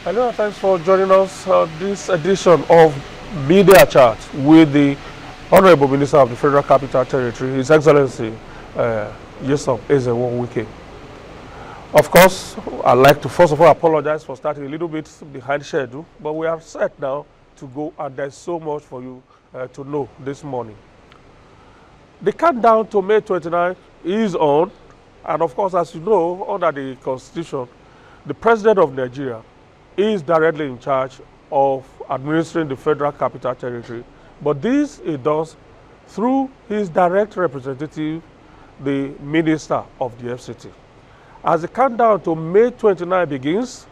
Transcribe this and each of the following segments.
Hello, thanks for joining us this edition of Media Chat with the Honorable Minister of the Federal Capital Territory, His Excellency Yusuf Ezewon Wike. Of course, I'd like to first of all apologize for starting a little bit behind schedule, but we are set now to go, and there's so much for you to know this morning. The countdown to May 29 is on, and of course, as you know, under the Constitution, the President of Nigeria is directly in charge of administering the Federal Capital Territory, but this he does through his direct representative, the Minister of the FCT. As the countdown to May 29 begins,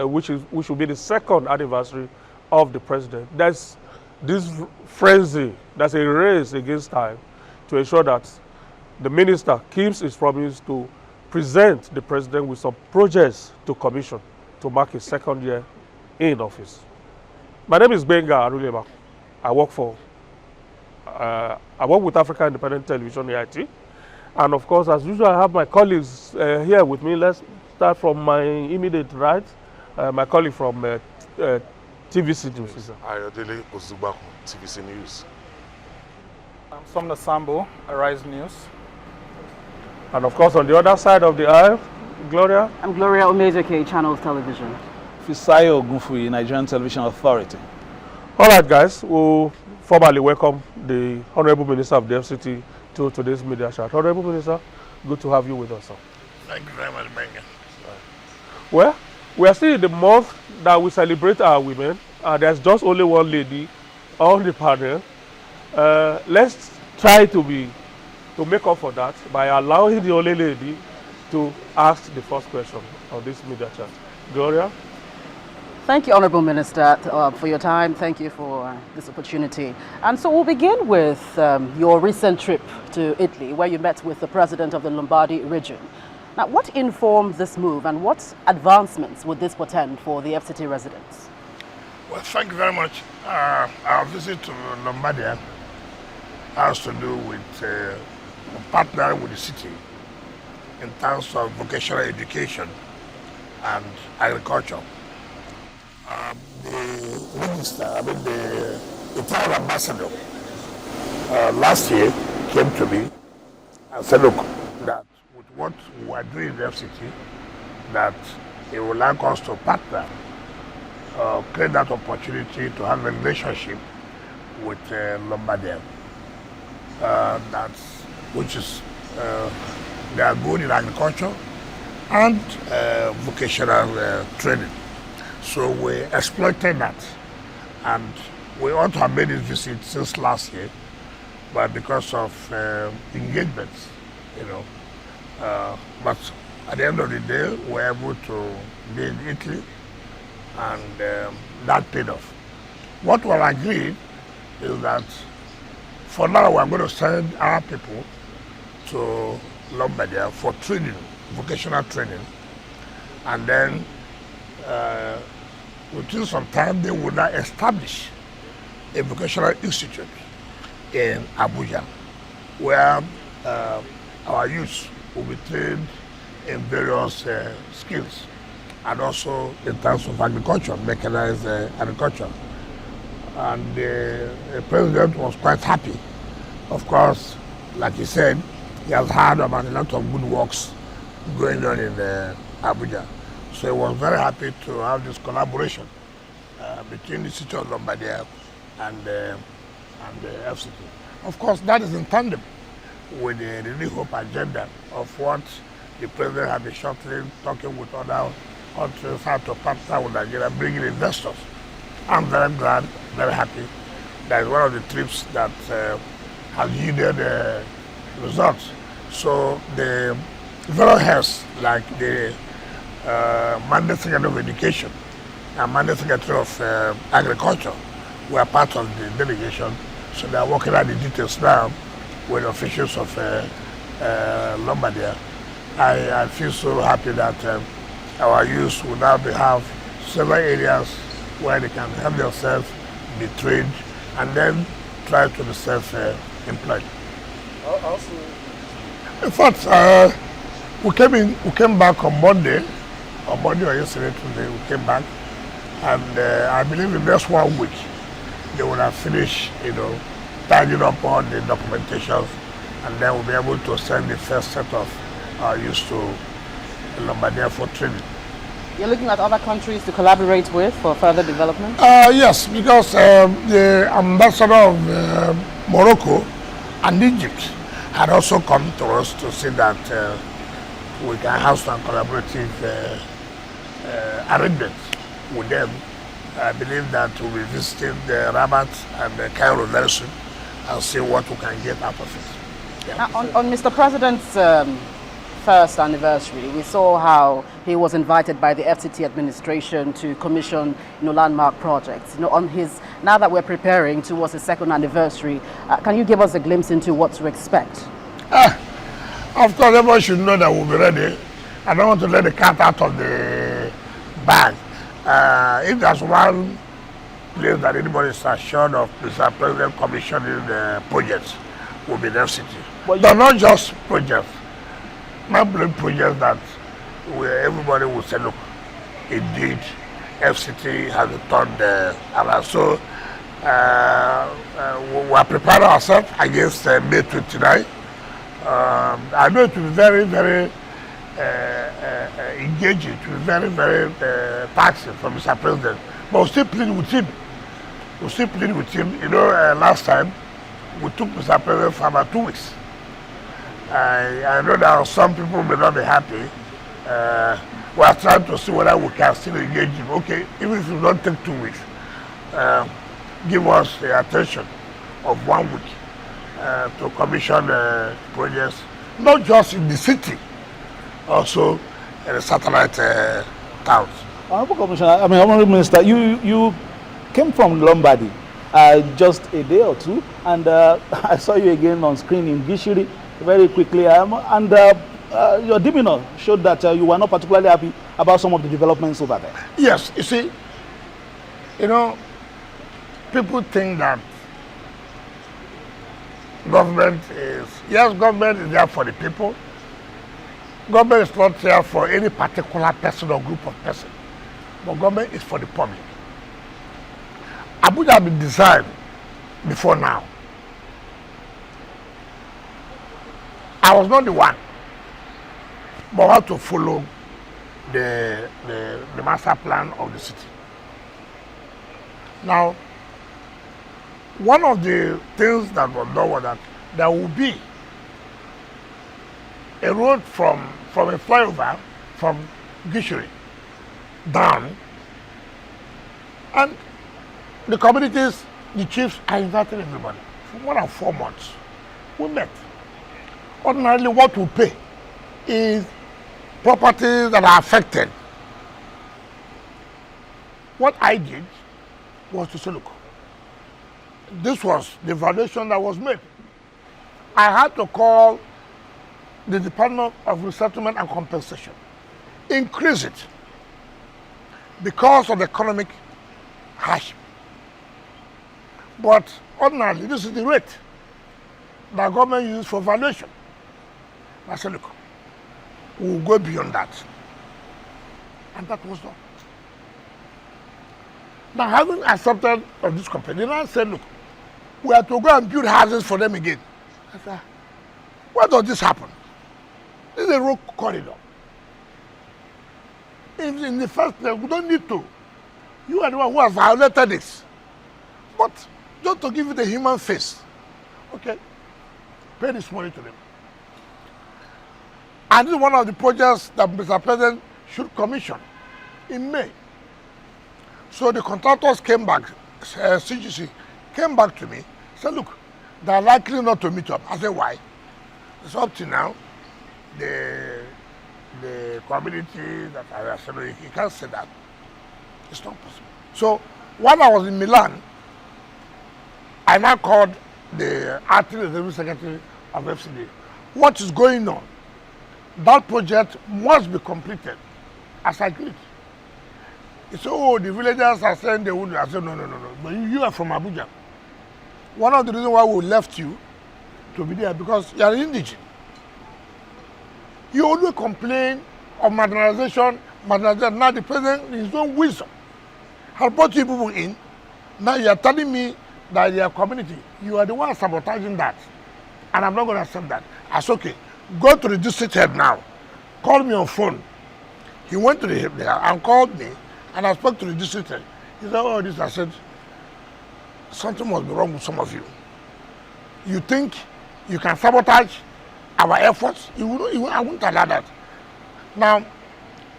which will be the second anniversary of the President, there's this frenzy, there's a race against time to ensure that the Minister keeps his promise to present the President with some projects to commission to mark his second year in office. My name is Benga Aruleba. I work with Africa Independent Television, AIT. And of course, as usual, I have my colleagues here with me. Let's start from my immediate right, my colleague from TVC News. Ayodele Ozugbahu, TVC News. I'm Somna Sambo, Arise News. And of course, on the other side of the aisle, Gloria. I'm Gloria Omejeke, Channels Television. Fisayo Ogunfuyi, Nigerian Television Authority. All right, guys, we'll formally welcome the Honorable Minister of the FCT to today's media chat. Honorable Minister, good to have you with us, sir. Thank you very much, Benga. Well, we are still in the month that we celebrate our women, and there's just only one lady on the panel. Let's try to make up for that by allowing the only lady to ask the first question on this media chat. Gloria? Thank you, Honorable Minister, for your time. Thank you for this opportunity. And so we'll begin with your recent trip to Italy, where you met with the President of the Lombardy region. Now, what informed this move, and what advancements would this portend for the FCT residents? Well, thank you very much. Our visit to Lombardia has to do with partnering with the city in terms of vocational education and agriculture. The minister, the Italian ambassador, last year came to me and said, look, that with what we are doing in the FCT, that he would like us to partner, create that opportunity to have a relationship with Lombardia. Which is they are good in agriculture and vocational training. So we exploited that, and we ought to have made this visit since last year, but because of engagements, but at the end of the day, we were able to be in Italy, and that paid off. What we have agreed is that for now we are going to send our people to Lombardia for training, vocational training, and then within some time they will now establish a vocational institute in Abuja, where our youth will be trained in various skills, and also in terms of agriculture, mechanized agriculture. And the president was quite happy. Of course, like he said, he has heard about a lot of good works going on in Abuja. So he was very happy to have this collaboration between the city of Lombardia and the FCT. Of course, that is in tandem with the Renew Hope agenda of what the president has been shortly talking with other countries how to partner with Nigeria, bringing investors. I'm very glad, very happy. That is one of the trips that has yielded results. So the various heads, like the Mandate Secretary of Education and Mandate Secretary of Agriculture, were part of the delegation. So they are working out the details now with officials of Lombardia. I feel so happy that our youth will now have several areas where they can help themselves, be trained, and then try to be self-employed. In fact, we came back on Monday or yesterday, Tuesday, we came back, And I believe in just 1 week, they will have finished, tidying up all the documentations, and then we'll be able to send the first set of youths to Lombardia for training. You're looking at other countries to collaborate with for further development? Yes, because the ambassador of Morocco and Egypt had also come to us to see that we can have some collaborative arrangements with them. I believe that we'll be visiting the Rabat and the Cairo very soon and see what we can get out of it. Yeah. On Mr. President's first anniversary, we saw how he was invited by the FCT administration to commission landmark projects. Now that we're preparing towards the second anniversary, can you give us a glimpse into what to expect? Of course, everyone should know that we'll be ready. I don't want to let the cat out of the bag. If there's one place that anybody is assured of Mr. President commissioning the projects, will be the FCT. But they're not just projects. Not projects that everybody will say, look, indeed, FCT has turned the around. So we are preparing ourselves against May 29. I know it will be very, very engaging, it will be very, very taxing for Mr. President. But we'll still plead with him. Last time we took Mr. President for about 2 weeks. I know that some people may not be happy. We are trying to see whether we can still engage him. Okay, even if it don't take 2 weeks, give us the attention of 1 week to commission projects, not just in the city, also in the satellite towns. Honorable Commissioner, Honorable Minister, you came from Lombardy just a day or two, and I saw you again on screen in Gishiri very quickly, and your demeanor showed that you were not particularly happy about some of the developments over there. Yes, you see, people think that government is there for the people. Government is not there for any particular person or group of persons, but government is for the public. Abuja has been designed before now. I was not the one, but I had to follow the master plan of the city. Now, one of the things that was done was that there will be a road from a flyover from Gishiri down, and the communities, the chiefs, I invited everybody for more than 4 months. We met. Ordinarily, what we pay is properties that are affected. What I did was to say, look, this was the valuation that was made. I had to call the Department of Resettlement and Compensation, increase it because of the economic hardship. But ordinarily, this is the rate that government uses for valuation. I said, look, we'll go beyond that. And that was done. Now, having accepted of this company, I said, look, we have to go and build houses for them again. I said, why does this happen? This is a road corridor. In the first place, we don't need to. You are the one who has violated this. But just to give it a human face, okay, pay this money to them. And this is one of the projects that Mr. President should commission in May. So the contractors came back, CGC came back to me, said, look, they are likely not to meet up. I said, why? It's up to now. The community that I said, you can't say that. It's not possible. So while I was in Milan, I now called the acting executive secretary of FCD. What is going on? That project must be completed as agreed. He said, oh, the villagers are saying they wouldn't. I said, no. But you are from Abuja. One of the reasons why we left you to be there because you are indigent. You always complain of marginalization. Now the president, in his own wisdom, have brought you people in. Now you are telling me that your community, you are the one sabotaging that. And I'm not going to accept that. I said, okay, go to the district head now. Call me on phone. He went to the head there and called me, and I spoke to the district head. He said, oh, this. I said, something must be wrong with some of you. You think you can sabotage our efforts? I won't allow that. Now,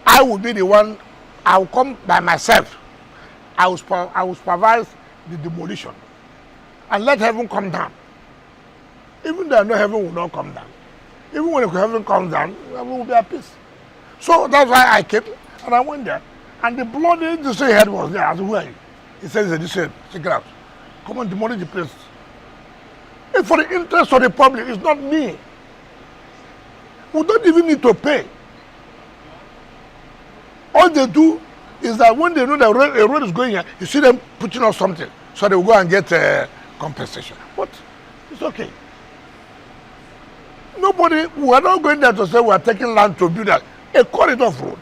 I will be the one, I will come by myself. I will supervise the demolition and let heaven come down. Even though I know heaven will not come down. Even when heaven comes down, heaven will be at peace. So that's why I came and I went there. And the bloody district head was there. I said, who are you? He says, this head, check it out. Come and demolish the place. It's for the interest of the public, it's not me. We don't even need to pay. All they do is that when they know that a road is going here, you see them putting up something, so they will go and get compensation. But it's okay. Nobody, we are not going there to say we are taking land to build a corridor of road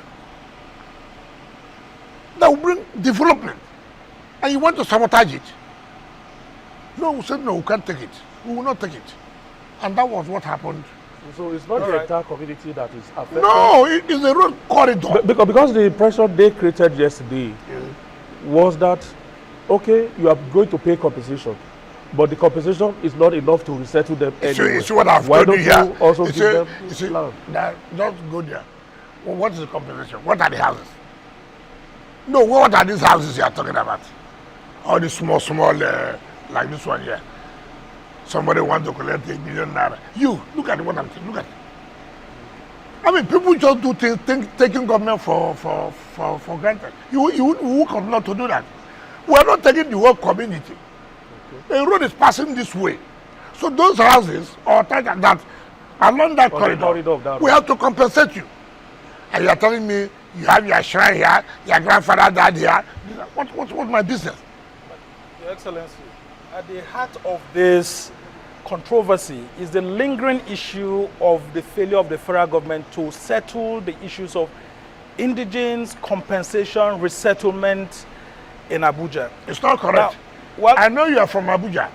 that will bring development. And you want to sabotage it. No, we said no, we can't take it. We will not take it. And that was what happened. So it's not the entire community that is affected? No, it is a road corridor. Because the impression they created yesterday was that, okay, you are going to pay compensation, but the compensation is not enough to resettle them anyway. You see what I've Why told you don't here? you also give them land? Just go there. Well, what is the compensation? What are the houses? No, what are these houses you are talking about? All the small, like this one here. Somebody wants to collect $1 million. You, look at what I'm saying. Look at it. I mean, people just do things, taking government for granted. You come not to do that. We are not taking the whole community. Okay. A road is passing this way. So those houses or that along that corridor, we have to compensate you. And you are telling me you have your shrine here, your grandfather died here. What's my business? Your Excellency, at the heart of this controversy is the lingering issue of the failure of the federal government to settle the issues of indigents, compensation, resettlement in Abuja. It's not correct. Now, well, I know you are from Abuja.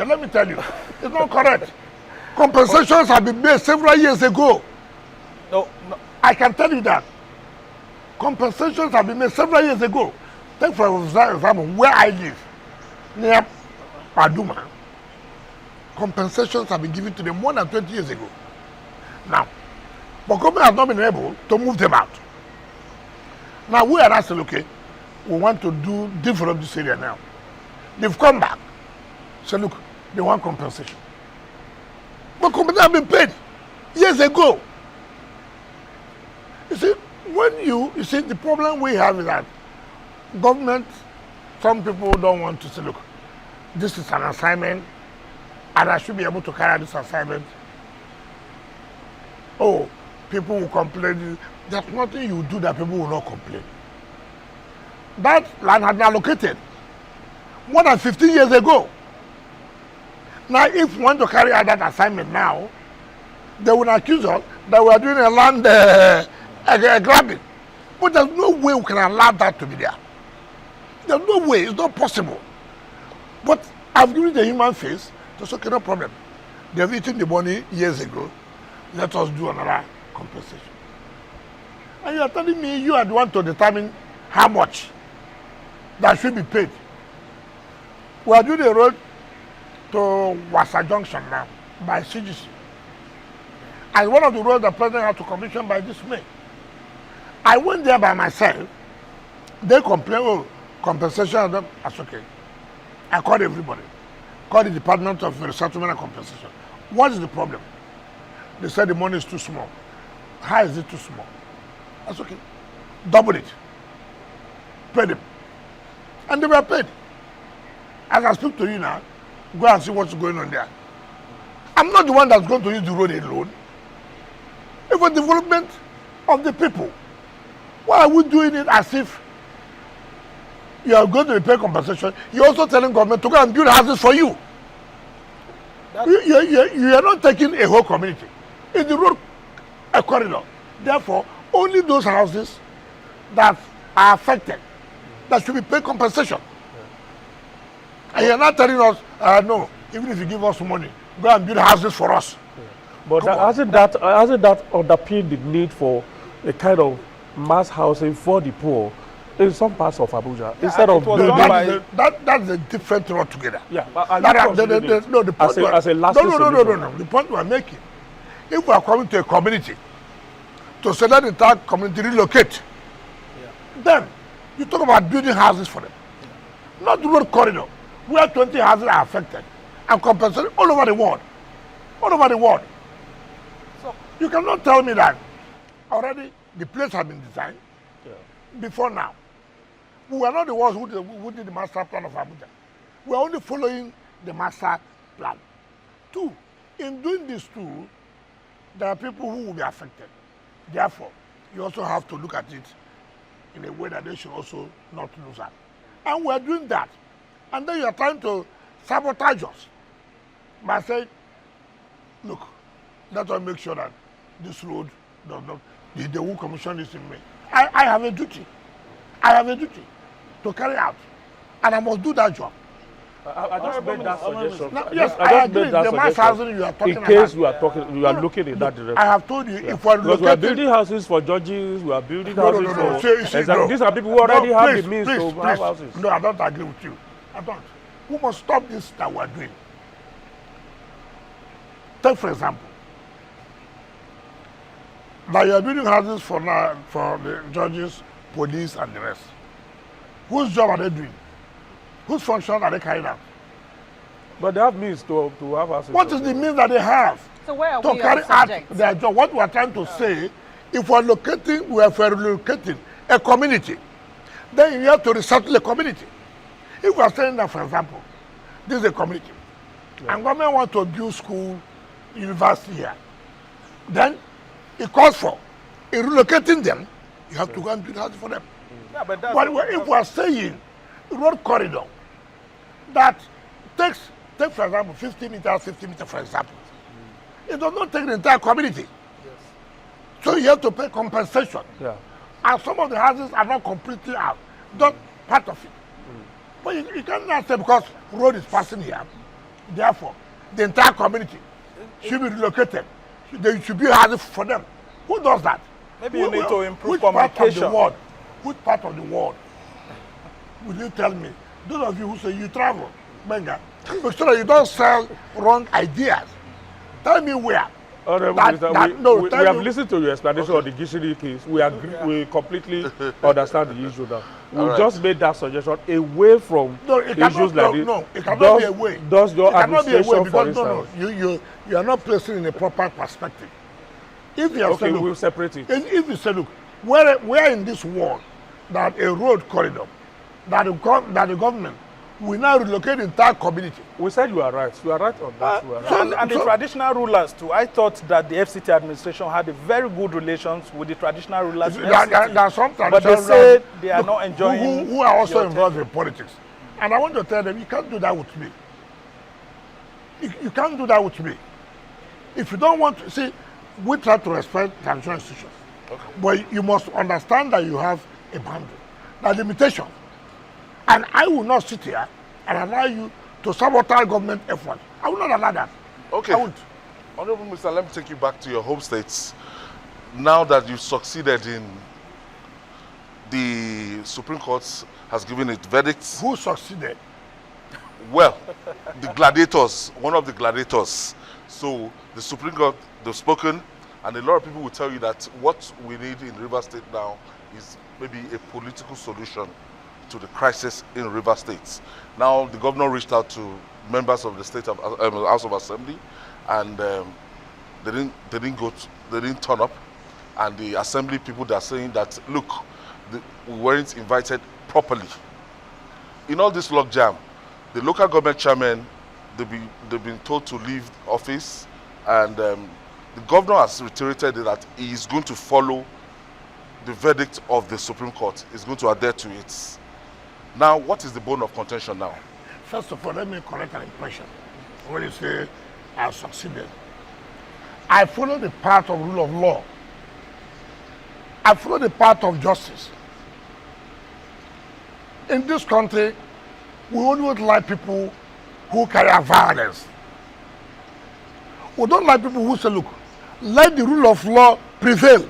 Let me tell you, it's not correct. Compensations have been made several years ago. No. I can tell you that. Compensations have been made several years ago. Take for example where I live, near Paduma. Compensations have been given to them more than 20 years ago. Now, but government has not been able to move them out. Now we are asking, okay, we want to develop this area now. They've come back. So look, they want compensation. But compensation have been paid years ago. You see, you see, the problem we have is that government, some people don't want to say, look, this is an assignment, and I should be able to carry out this assignment. Oh, people will complain. There's nothing you do that people will not complain. That land had been allocated more than 15 years ago. Now, if we want to carry out that assignment now, they will accuse us that we are doing a land grabbing. But there's no way we can allow that to be there. There's no way. It's not possible. But I've given the human face. That's okay, no problem. They've eaten the money years ago. Let us do another compensation. And you are telling me you are the one to determine how much that should be paid. We are doing a road to Wasa Junction now by CGC. And one of the roads the president had to commission by this May. I went there by myself. They complained, oh, compensation, that's okay. I called everybody. Called the Department of Resettlement and Compensation. What is the problem? They said the money is too small. How is it too small? That's okay. Double it. Pay them. And they were paid. As I speak to you now, go and see what's going on there. I'm not the one that's going to use the road alone. It's for development of the people. Why are we doing it as if you are going to pay compensation? You're also telling government to go and build houses for you. You are not taking a whole community. It's the road, a corridor. Therefore, only those houses that are affected that should be paid compensation. And you're not telling us, no, even if you give us money, go and build houses for us. But hasn't that underpinned the need for a kind of mass housing for the poor in some parts of Abuja instead of that's a different thing altogether. Yeah, but no, the point as a last no. The point we are making, if we are coming to a community to say that the entire community relocate, then you talk about building houses for them, not the road corridor where 20 houses are affected and compensated all over the world, So you cannot tell me that already the place has been designed before now. We are not the ones who did the master plan of Abuja. We are only following the master plan. 2, in doing this too, there are people who will be affected. Therefore, you also have to look at it in a way that they should also not lose out. And we are doing that. And then you are trying to sabotage us by saying, look, let us make sure that this road does not, the whole commission is in me. I have a duty. To carry out, and I must do that job. I just made that suggestion. Now, yes, I agree. The mass housing you are talking about. In case we are looking in that direction. I have told you, if we are because we are building houses for judges, we are building houses for. These are people who already have the means to have houses. No, I don't agree with you. I don't. We must stop this that we are doing. Take for example, that you are building houses for the judges, police, and the rest. Whose job are they doing? Whose function are they carrying out? But they have means to have houses. What is the means that they have so where are to carry out their job? What we are trying to say, if we are relocating a community, then you have to resettle a community. If we are saying that, for example, this is a community, and government wants to build school, university here, then it calls for, in relocating them, you have to go and build houses for them. Yeah, but if we are saying road corridor that take for example 50 meters, for example, it does not take the entire community. So you have to pay compensation. Yeah. And some of the houses are not completely out, not part of it. But you cannot say because road is passing here, therefore the entire community should be relocated. There should be houses for them. Who does that? Maybe you need to improve which communication. Which part of the world will you tell me? Those of you who say you travel, Benga, so that you don't sell wrong ideas. Tell me where. We have listened to your explanation of the Gishiri case. We completely understand the issue now. We just made that suggestion away from issues like this. No, it cannot be away. Does your administration, for instance? You are not placing in a proper perspective. If you have said, look, we'll separate it. If you say, look, where in this world that a road corridor, that the government will now relocate the entire community. We said you are right. You are right on that. And the traditional rulers too. I thought that the FCT administration had a very good relations with the traditional rulers. There are some traditional but they say they are not enjoying. Who are also involved in politics. And I want to tell them, you can't do that with me. You can't do that with me. If you don't want to, see, we try to respect traditional institutions. Okay. But you must understand that you have a boundary, a limitation. And I will not sit here and allow you to sabotage government efforts. I will not allow that. Okay. I won't. Honorable Minister, let me take you back to your home states. Now that you've succeeded in the Supreme Court has given its verdict. Who succeeded? Well, the gladiators, one of the gladiators. So the Supreme Court, they've spoken, and a lot of people will tell you that what we need in Rivers State now is maybe a political solution to the crisis in River State. Now the governor reached out to members of the House of Assembly, and they didn't turn up. And the assembly people, they are saying that look, we weren't invited properly. In all this logjam, the local government chairman, they've been told to leave office, and the governor has reiterated that he is going to follow the verdict of the Supreme Court. He's going to adhere to it. Now, what is the bone of contention now? First of all, let me correct an impression. When you say I have succeeded, I follow the path of rule of law. I follow the path of justice. In this country, we always like people who carry violence. We don't like people who say, look, let the rule of law prevail.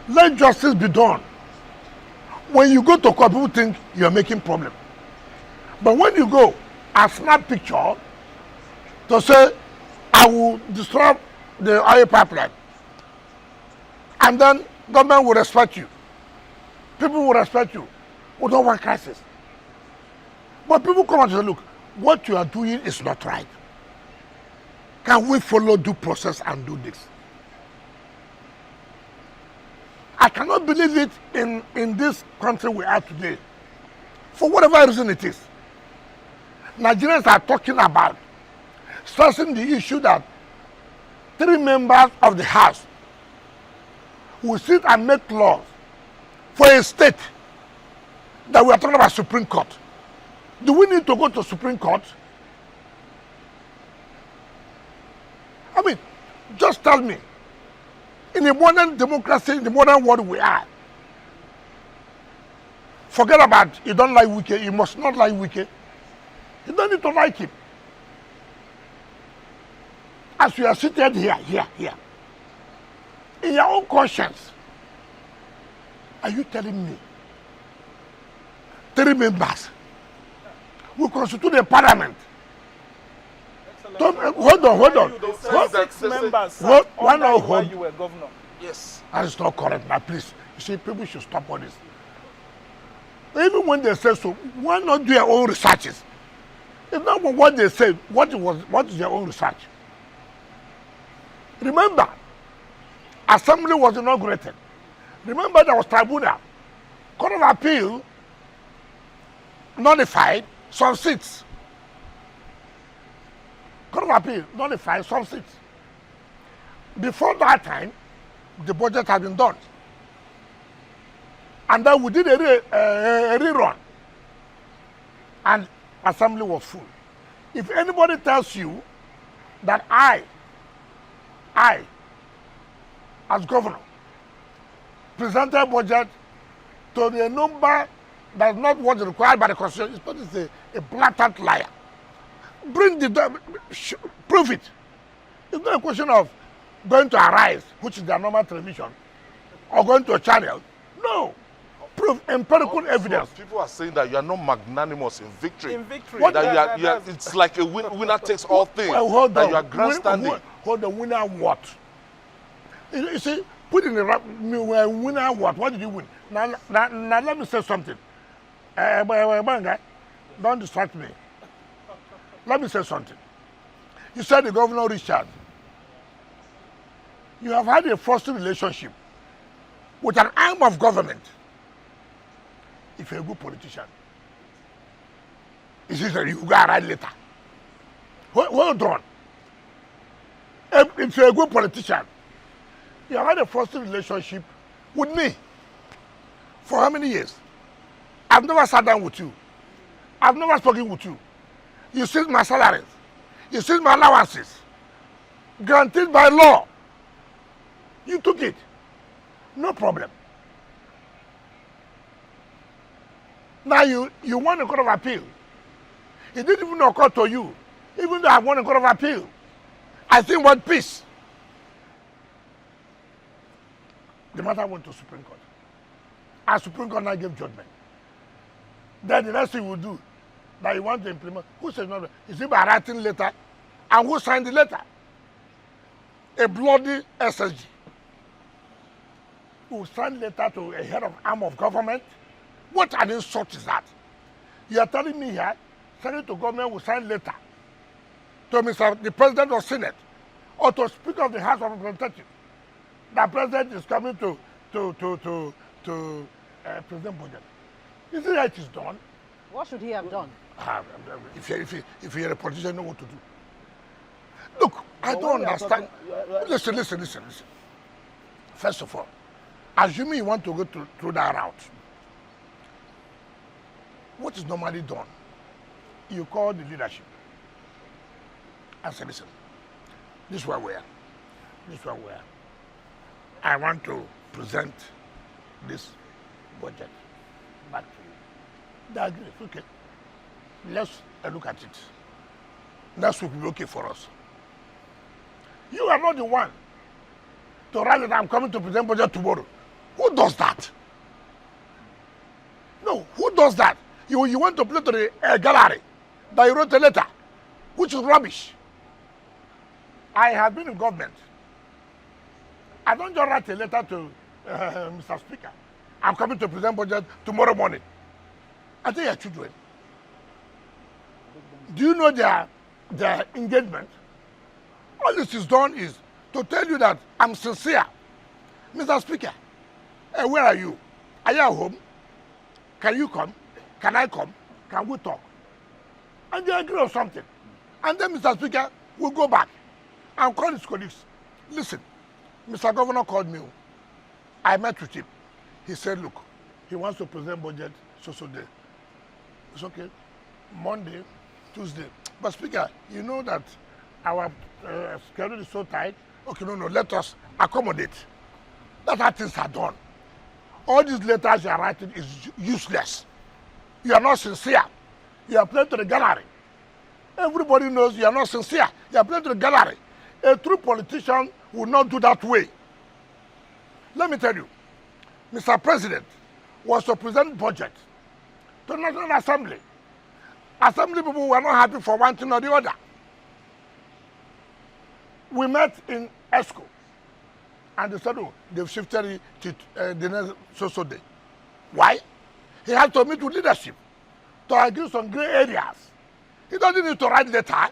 Let justice be done. When you go to court, people think you're making problem. But when you go and snap picture to say, I will disrupt the oil pipeline, and then government will respect you. People will respect you. We don't want crisis. But people come and say, look, what you are doing is not right. Can we follow due process and do this? I cannot believe it in this country we are today. For whatever reason it is. Nigerians are talking about stressing the issue that 3 members of the House will sit and make laws for a state that we are talking about Supreme Court. Do we need to go to Supreme Court? I mean, just tell me, in a modern democracy, in the modern world we are, forget about you don't like Wike, you must not like Wike. You don't need to like him. As you are seated here, in your own conscience, are you telling me 3 members will constitute a parliament? Hold on. Six members Why not while hold? you were governor. Yes. That is not correct. Now, please, you see, people should stop all this. Even when they say so, why not do your own researches? It's not what they say. What is your own research? Remember, assembly was inaugurated. Remember, there was tribunal. Court of Appeal nullified some seats. Court of Appeal nullified some seats. Before that time, the budget had been done. And then we did a rerun. And assembly was full. If anybody tells you that I, as governor, presented a budget to the number that's not what is required by the Constitution, it's a blatant liar. Bring the, prove it. It's not a question of going to Arise, which is their normal television, or going to a channel. No. Prove empirical evidence. People are saying that you are not magnanimous in victory. What That you are, it's like a winner takes all things. Well, hold that on. you are grandstanding. Hold on, winner what? You see, put in the winner what? What did you win? Now let me say something. Don't distract me. Let me say something. You said the governor Richard. You have had a frustrated relationship with an arm of government. If you're a good politician, it's just that you go around later. Hold on. If you're a good politician, you have had a frustrated relationship with me. For how many years? I've never sat down with you. I've never spoken with you. You seized my salaries. You seized my allowances. Granted by law. You took it. No problem. Now you won a court of appeal. It didn't even occur to you. Even though I won a court of appeal, I think what peace. The matter went to Supreme Court. And Supreme Court now gave judgment. Then the next thing we do, that you want to implement, who said no? Is it by writing letter? And who signed the letter? A bloody SSG. Who signed letter to a head of arm of government? What an insult is that? You are telling me here, Senate to government will sign letter to the President of Senate or to Speaker of the House of Representatives. The President is coming to present budget. Is it right it is done? What should he have done? If you're a politician, you know what to do. Look, I don't understand. Listen. First of all, assuming you want to go through that route, what is normally done? You call the leadership and say, listen, this is where we are. I want to present this budget back to you. They agree. Okay. Let's look at it. Next week will be okay for us. You are not the one to write that I'm coming to present budget tomorrow. Who does that? No, who does that? You want to play to the gallery that you wrote a letter, which is rubbish. I have been in government. I don't just write a letter to Mr. Speaker. I'm coming to present budget tomorrow morning. I think your children. Do you know their engagement? All this is done is to tell you that I'm sincere. Mr. Speaker, where are you? Are you at home? Can you come? Can I come? Can we talk? And they agree on something. And then Mr. Speaker will go back and call his colleagues. Listen, Mr. Governor called me. I met with him. He said, look, he wants to present budget so day. It's okay. Monday, Tuesday. But Speaker, you know that our schedule is so tight. Okay, no, let us accommodate. That's how things are done. All these letters you are writing is useless. You are not sincere. You are playing to the gallery. Everybody knows you are not sincere. You are playing to the gallery. A true politician will not do that way. Let me tell you, Mr. President was to present budget to the National Assembly. Assembly people were not happy for one thing or the other. We met in ESCO, and they said, oh, they've shifted it to the next so day. Why? He had to meet with leadership to agree some gray areas. He doesn't need to write letter.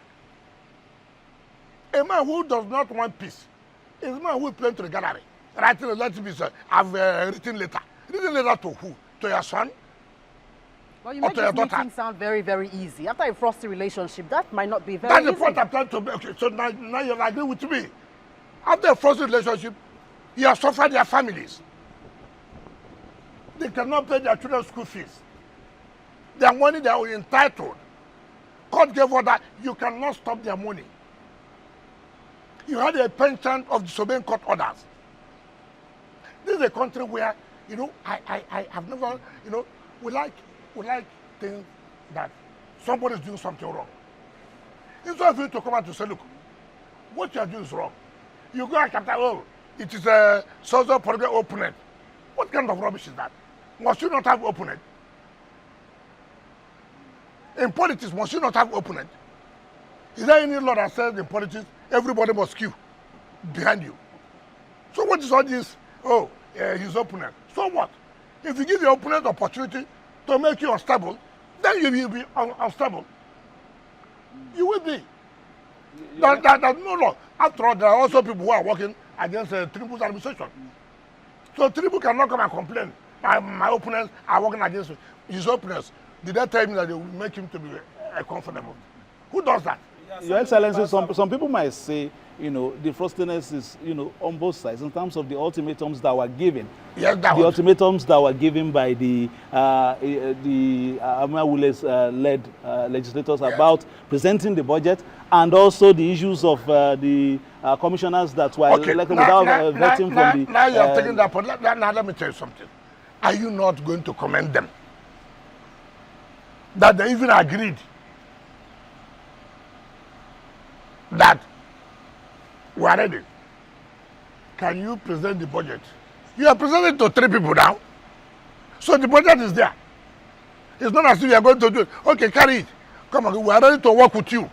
A man who does not want peace is a man who is playing to the gallery. Writing a letter, I've written letter. Written letter to who? To your son? Well, you make this meeting sound very, very easy. After a frosty relationship, that might not be very easy. That's the point I'm trying to make. Okay, so now you agree with me. After a frosty relationship, you have suffered their families. They cannot pay their children's school fees. Their money they are entitled. Court gave order, you cannot stop their money. You had a penchant of disobeying court orders. This is a country where, I have never, we like things that somebody is doing something wrong. Instead of you to come out to say, look, what you are doing is wrong. You go and capture, oh, it is a social political opponent. What kind of rubbish is that? Must you not have opponent? In politics, must you not have opponent? Is there any law that says in politics, everybody must queue behind you? So what is all this? Oh, his opponent. So what? If you give your opponent the opportunity to make you unstable, then you will be unstable. You will be. There's no law. After all, there are also people who are working against Tinubu's administration. So Tinubu cannot come and complain. My opponents are working against his opponents. Did they tell him that they will make him to be comfortable? Who does that? Your Excellency, some people might say, the frostiness is, on both sides in terms of the ultimatums that were given. Yes, ultimatums that were given by the Amawule's led legislators about presenting the budget, and also the issues of the commissioners that were elected without vetting from the... Now you have taken that point. Now let me tell you something. Are you not going to commend them? That they even agreed that we are ready. Can you present the budget? You are presenting to 3 people now. So the budget is there. It's not as if you are going to do it. Okay, carry it. Come on, we are ready to work with you.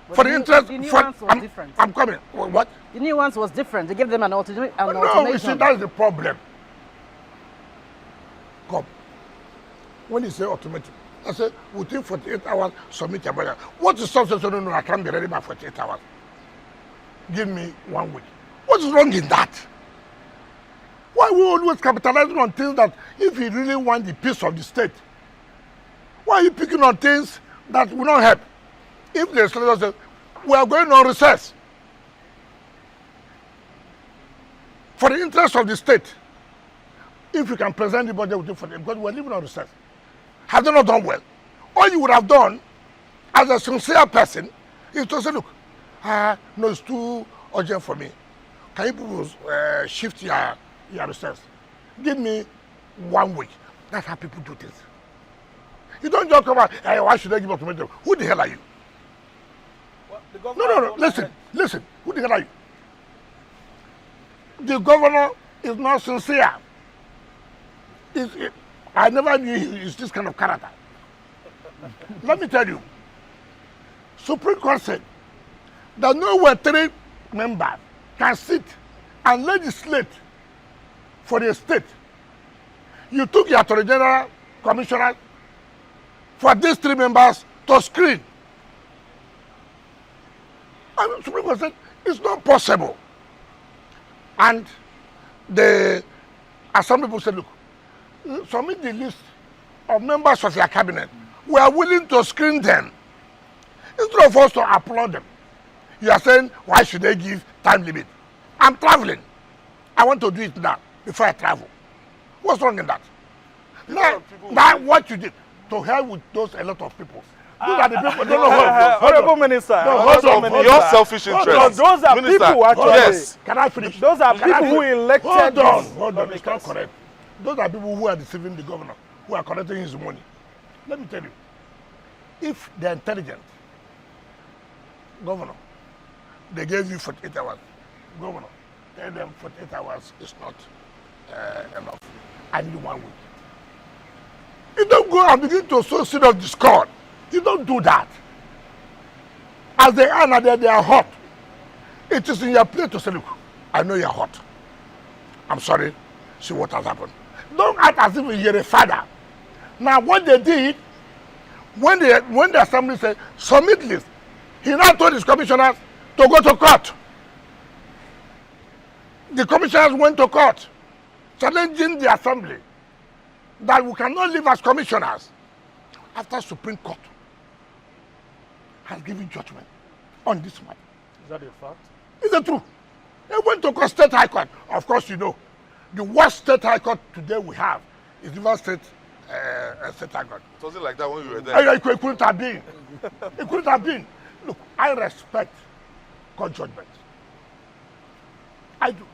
But for the interest, the nuance was different. I'm coming. What? The nuance was different. They gave them an ultimatum. No, you see, that's the problem. Come. When you say ultimatum, I say, within 48 hours, submit your budget. What is substance? No, I can't be ready by 48 hours. Give me 1 week. What is wrong in that? Why are we always capitalizing on things that if you really want the peace of the state, why are you picking on things that will not help? If the legislators say, we are going on recess for the interest of the state, if you can present the budget within 48, because we are living on recess, have they not done well? All you would have done as a sincere person is to say, look, no, it's too urgent for me. Can you people shift your recess? Give me 1 week. That's how people do things. You don't just come out, hey, why should I give ultimatum? Who the hell are you? Well, the governor No. Listen. Who the hell are you? The governor is not sincere. I never knew he's this kind of character. Let me tell you, Supreme Court said that nowhere 3 members can sit and legislate for the state. You took your Attorney General, Commissioner, for these 3 members to screen. And the Supreme Court said it's not possible. And as some people said, look, submit the list of members of your cabinet. We are willing to screen them. Instead of us to applaud them, you are saying, why should they give time limit? I'm traveling. I want to do it now before I travel. What's wrong in that? Now what you did, to hell with those a lot of people. Those are the people. Honorable Minister. Your selfish interest. Those are Minister, people actually. Yes. Can I finish? Those are people who elected. Hold on. It's not correct. Those are people who are deceiving the governor, who are collecting his money. Let me tell you, if they're intelligent, governor, they gave you 48 hours. Governor, tell them 48 hours is not enough. I need 1 week. You don't go and begin to sow seed of discord. You don't do that. As they are now, they are hot. It is in your place to say, look, I know you're hot. I'm sorry. See what has happened. Don't act as if you're a father. Now, what they did, when the assembly said, submit list, he now told his commissioners to go to court. The commissioners went to court, challenging the assembly that we cannot live as commissioners after Supreme Court has given judgment on this matter. Is that a fact? It's the truth. They went to State High Court. Of course, you know, the worst State High Court today we have is River State State High Court. It wasn't like that when you were there. It couldn't have been. It couldn't have been. Look, I respect court judgment. I do.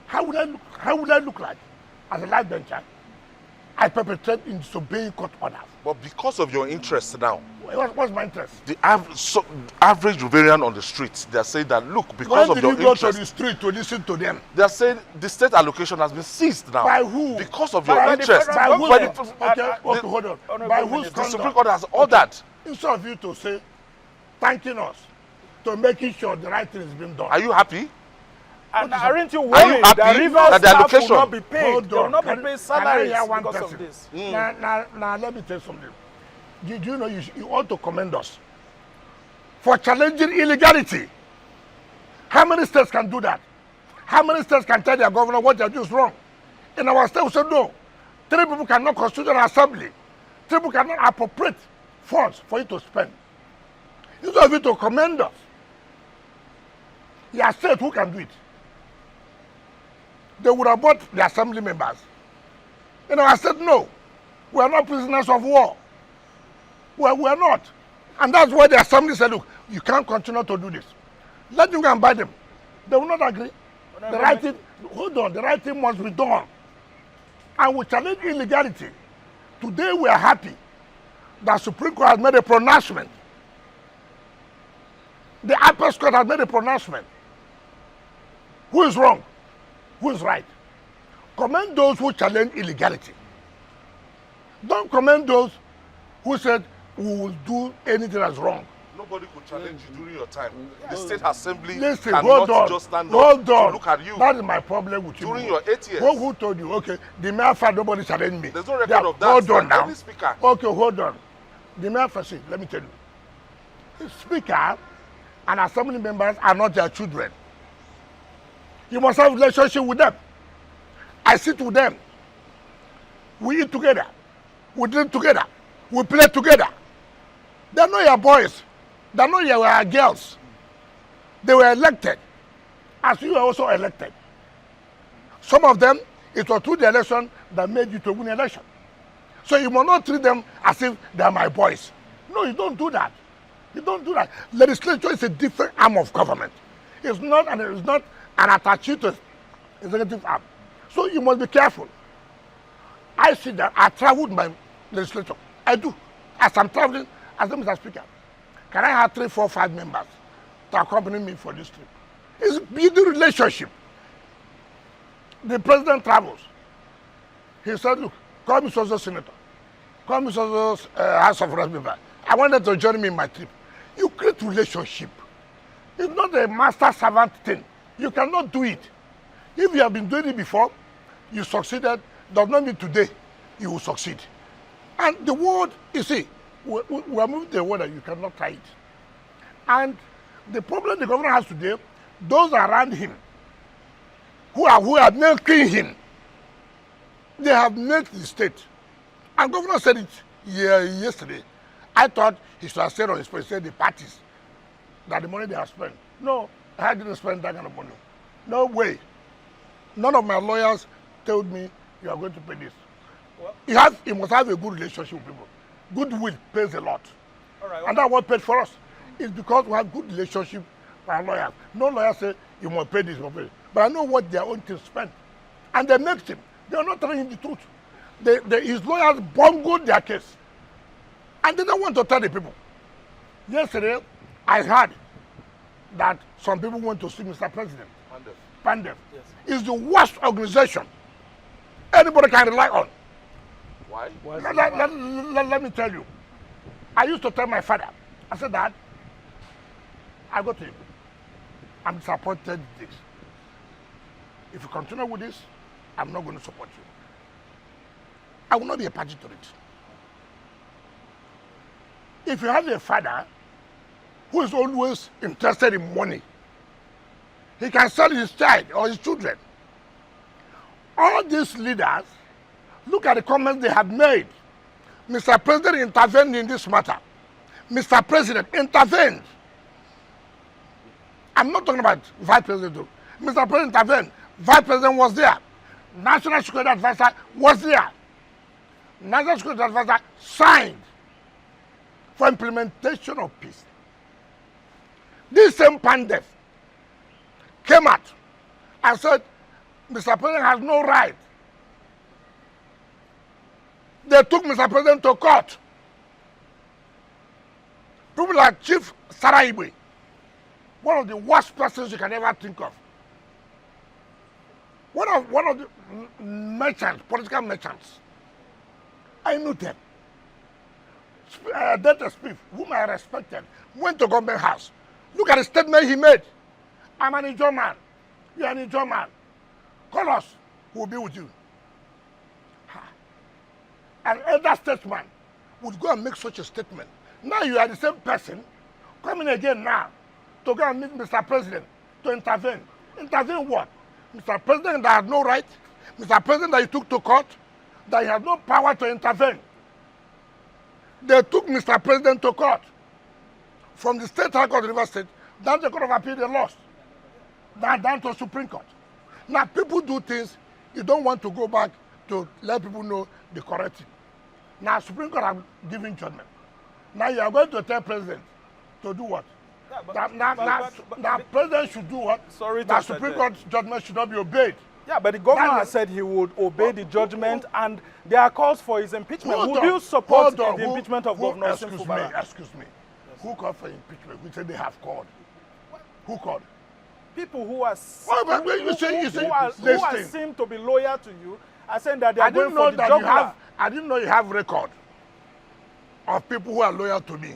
How would I look like as a life bencher? I perpetrate in disobeying court orders. But because of your interest now, What's my interest? the average Riverian on the streets, they're saying that, look, because When of did you your go interest, to the street to listen to them? they're saying the state allocation has been seized now. By who? Because of By your the interest. federal By the- government. Okay, hold on. By whose the Supreme conduct? Court has ordered. Instead of you to say, thanking us, to making sure the right thing is being done. Are you happy? And aren't you Are you worried happy that Rivers that the staff will allocation- not be paid? Hold They will on. not be Can paid I salaries hear one because person? of this. Now, let me tell you something. Do you know you ought to commend us for challenging illegality? How many states can do that? How many states can tell their governor what they're doing is wrong? In our state, we said no. 3 people cannot constitute an assembly. 3 people cannot appropriate funds for you to spend. Instead of you to commend us, your state, who can do it? They would have bought the assembly members. You know, I said, no, we are not prisoners of war. We are not. And that's why the assembly said, look, you can't continue to do this. Let them go and buy them. They will not agree. The right thing, hold on, the right thing must be done. And we challenge illegality. Today we are happy that Supreme Court has made a pronouncement. The Apex Court has made a pronouncement. Who is wrong? Who is right? Commend those who challenge illegality. Don't commend those who said we will do anything that's wrong. Nobody could challenge you during your time. The state assembly Listen, cannot hold on. just stand Hold up to on. look at you. That is my problem with you. During your 8 years. Who told you? Okay, the mayor fact nobody challenged me. There's no record of that. Hold on From now. any speaker. Okay, hold on. The mayor fact, let me tell you. The speaker and assembly members are not their children. You must have a relationship with them. I sit with them. We eat together. We drink together. We play together. They're not your boys. They're not your girls. They were elected, as you were also elected. Some of them, it was through the election that made you to win the election. So you must not treat them as if they're my boys. No, you don't do that. You don't do that. Legislature is a different arm of government. It's not an attached to executive arm. So you must be careful. I see that I travel with my legislature. I do. As I'm traveling, as the Mr. Speaker, can I have 3, 4, 5 members to accompany me for this trip? It's a building relationship. The president travels. He said, look, call me so senator. Call me so House of Representatives. I wanted to join me in my trip. You create relationship. It's not a master-servant thing. You cannot do it. If you have been doing it before, you succeeded, does not mean today you will succeed. And the world, you see, we are moving to a world that you cannot try it. And the problem the governor has today, those around him who are milking him, they have milked the state. And governor said it yesterday. I thought he should have said on his face, said the parties, that the money they have spent. No, I didn't spend that kind of money. No way. None of my lawyers told me you are going to pay this. Well, you must have a good relationship with people. Goodwill pays a lot. All right, and that's what paid for us. It's because we have good relationship with our lawyers. No lawyer say you must pay this, you must pay this. But I know what their own team spent. And they make him. They are not telling him the truth. His lawyers bungled their case. And they don't want to tell the people. Yesterday, I heard that some people went to see Mr. President. Pandef. Yes. Is the worst organization anybody can rely on. Why? Let me tell you. I used to tell my father, I said, Dad, I go to him. I'm disappointed with this. If you continue with this, I'm not going to support you. I will not be a party to it. If you have a father who is always interested in money, he can sell his child or his children. All these leaders, look at the comments they have made. Mr. President intervened in this matter. Mr. President intervened. I'm not talking about Vice President. Mr. President intervened. Vice President was there. National Security Advisor was there. National Security Advisor signed for implementation of peace. This same Pandef came out and said, Mr. President has no right. They took Mr. President to court. People like Chief Saraibe, one of the worst persons you can ever think of. One of the merchants, political merchants. I knew them. Data Smith, whom I respected, went to government house. Look at the statement he made. I'm an Ijaw man. You're an Ijaw man. Call us. We'll be with you. An elder statesman would go and make such a statement. Now you are the same person coming again now to go and meet Mr. President to intervene. Intervene what? Mr. President that had no right? Mr. President that you took to court? That he had no power to intervene? They took Mr. President to court. From the State High Court of River State, down to the Court of Appeal, they lost. Down to Supreme Court. Now people do things, you don't want to go back to let people know the correct thing. Now Supreme Court have given judgment. Now you are going to tell President to do what? Yeah, now President should do what? Sorry to that Supreme Court judgment should not be obeyed. Yeah, but the governor has said he would obey the judgment, and there are calls for his impeachment. Would you support the impeachment of Governor Simfubara? Excuse me. Who called for impeachment? We said they have called. Who called? People who are who seem to be loyal to you are saying that they are going for the jugular. I didn't know you have record of people who are loyal to me.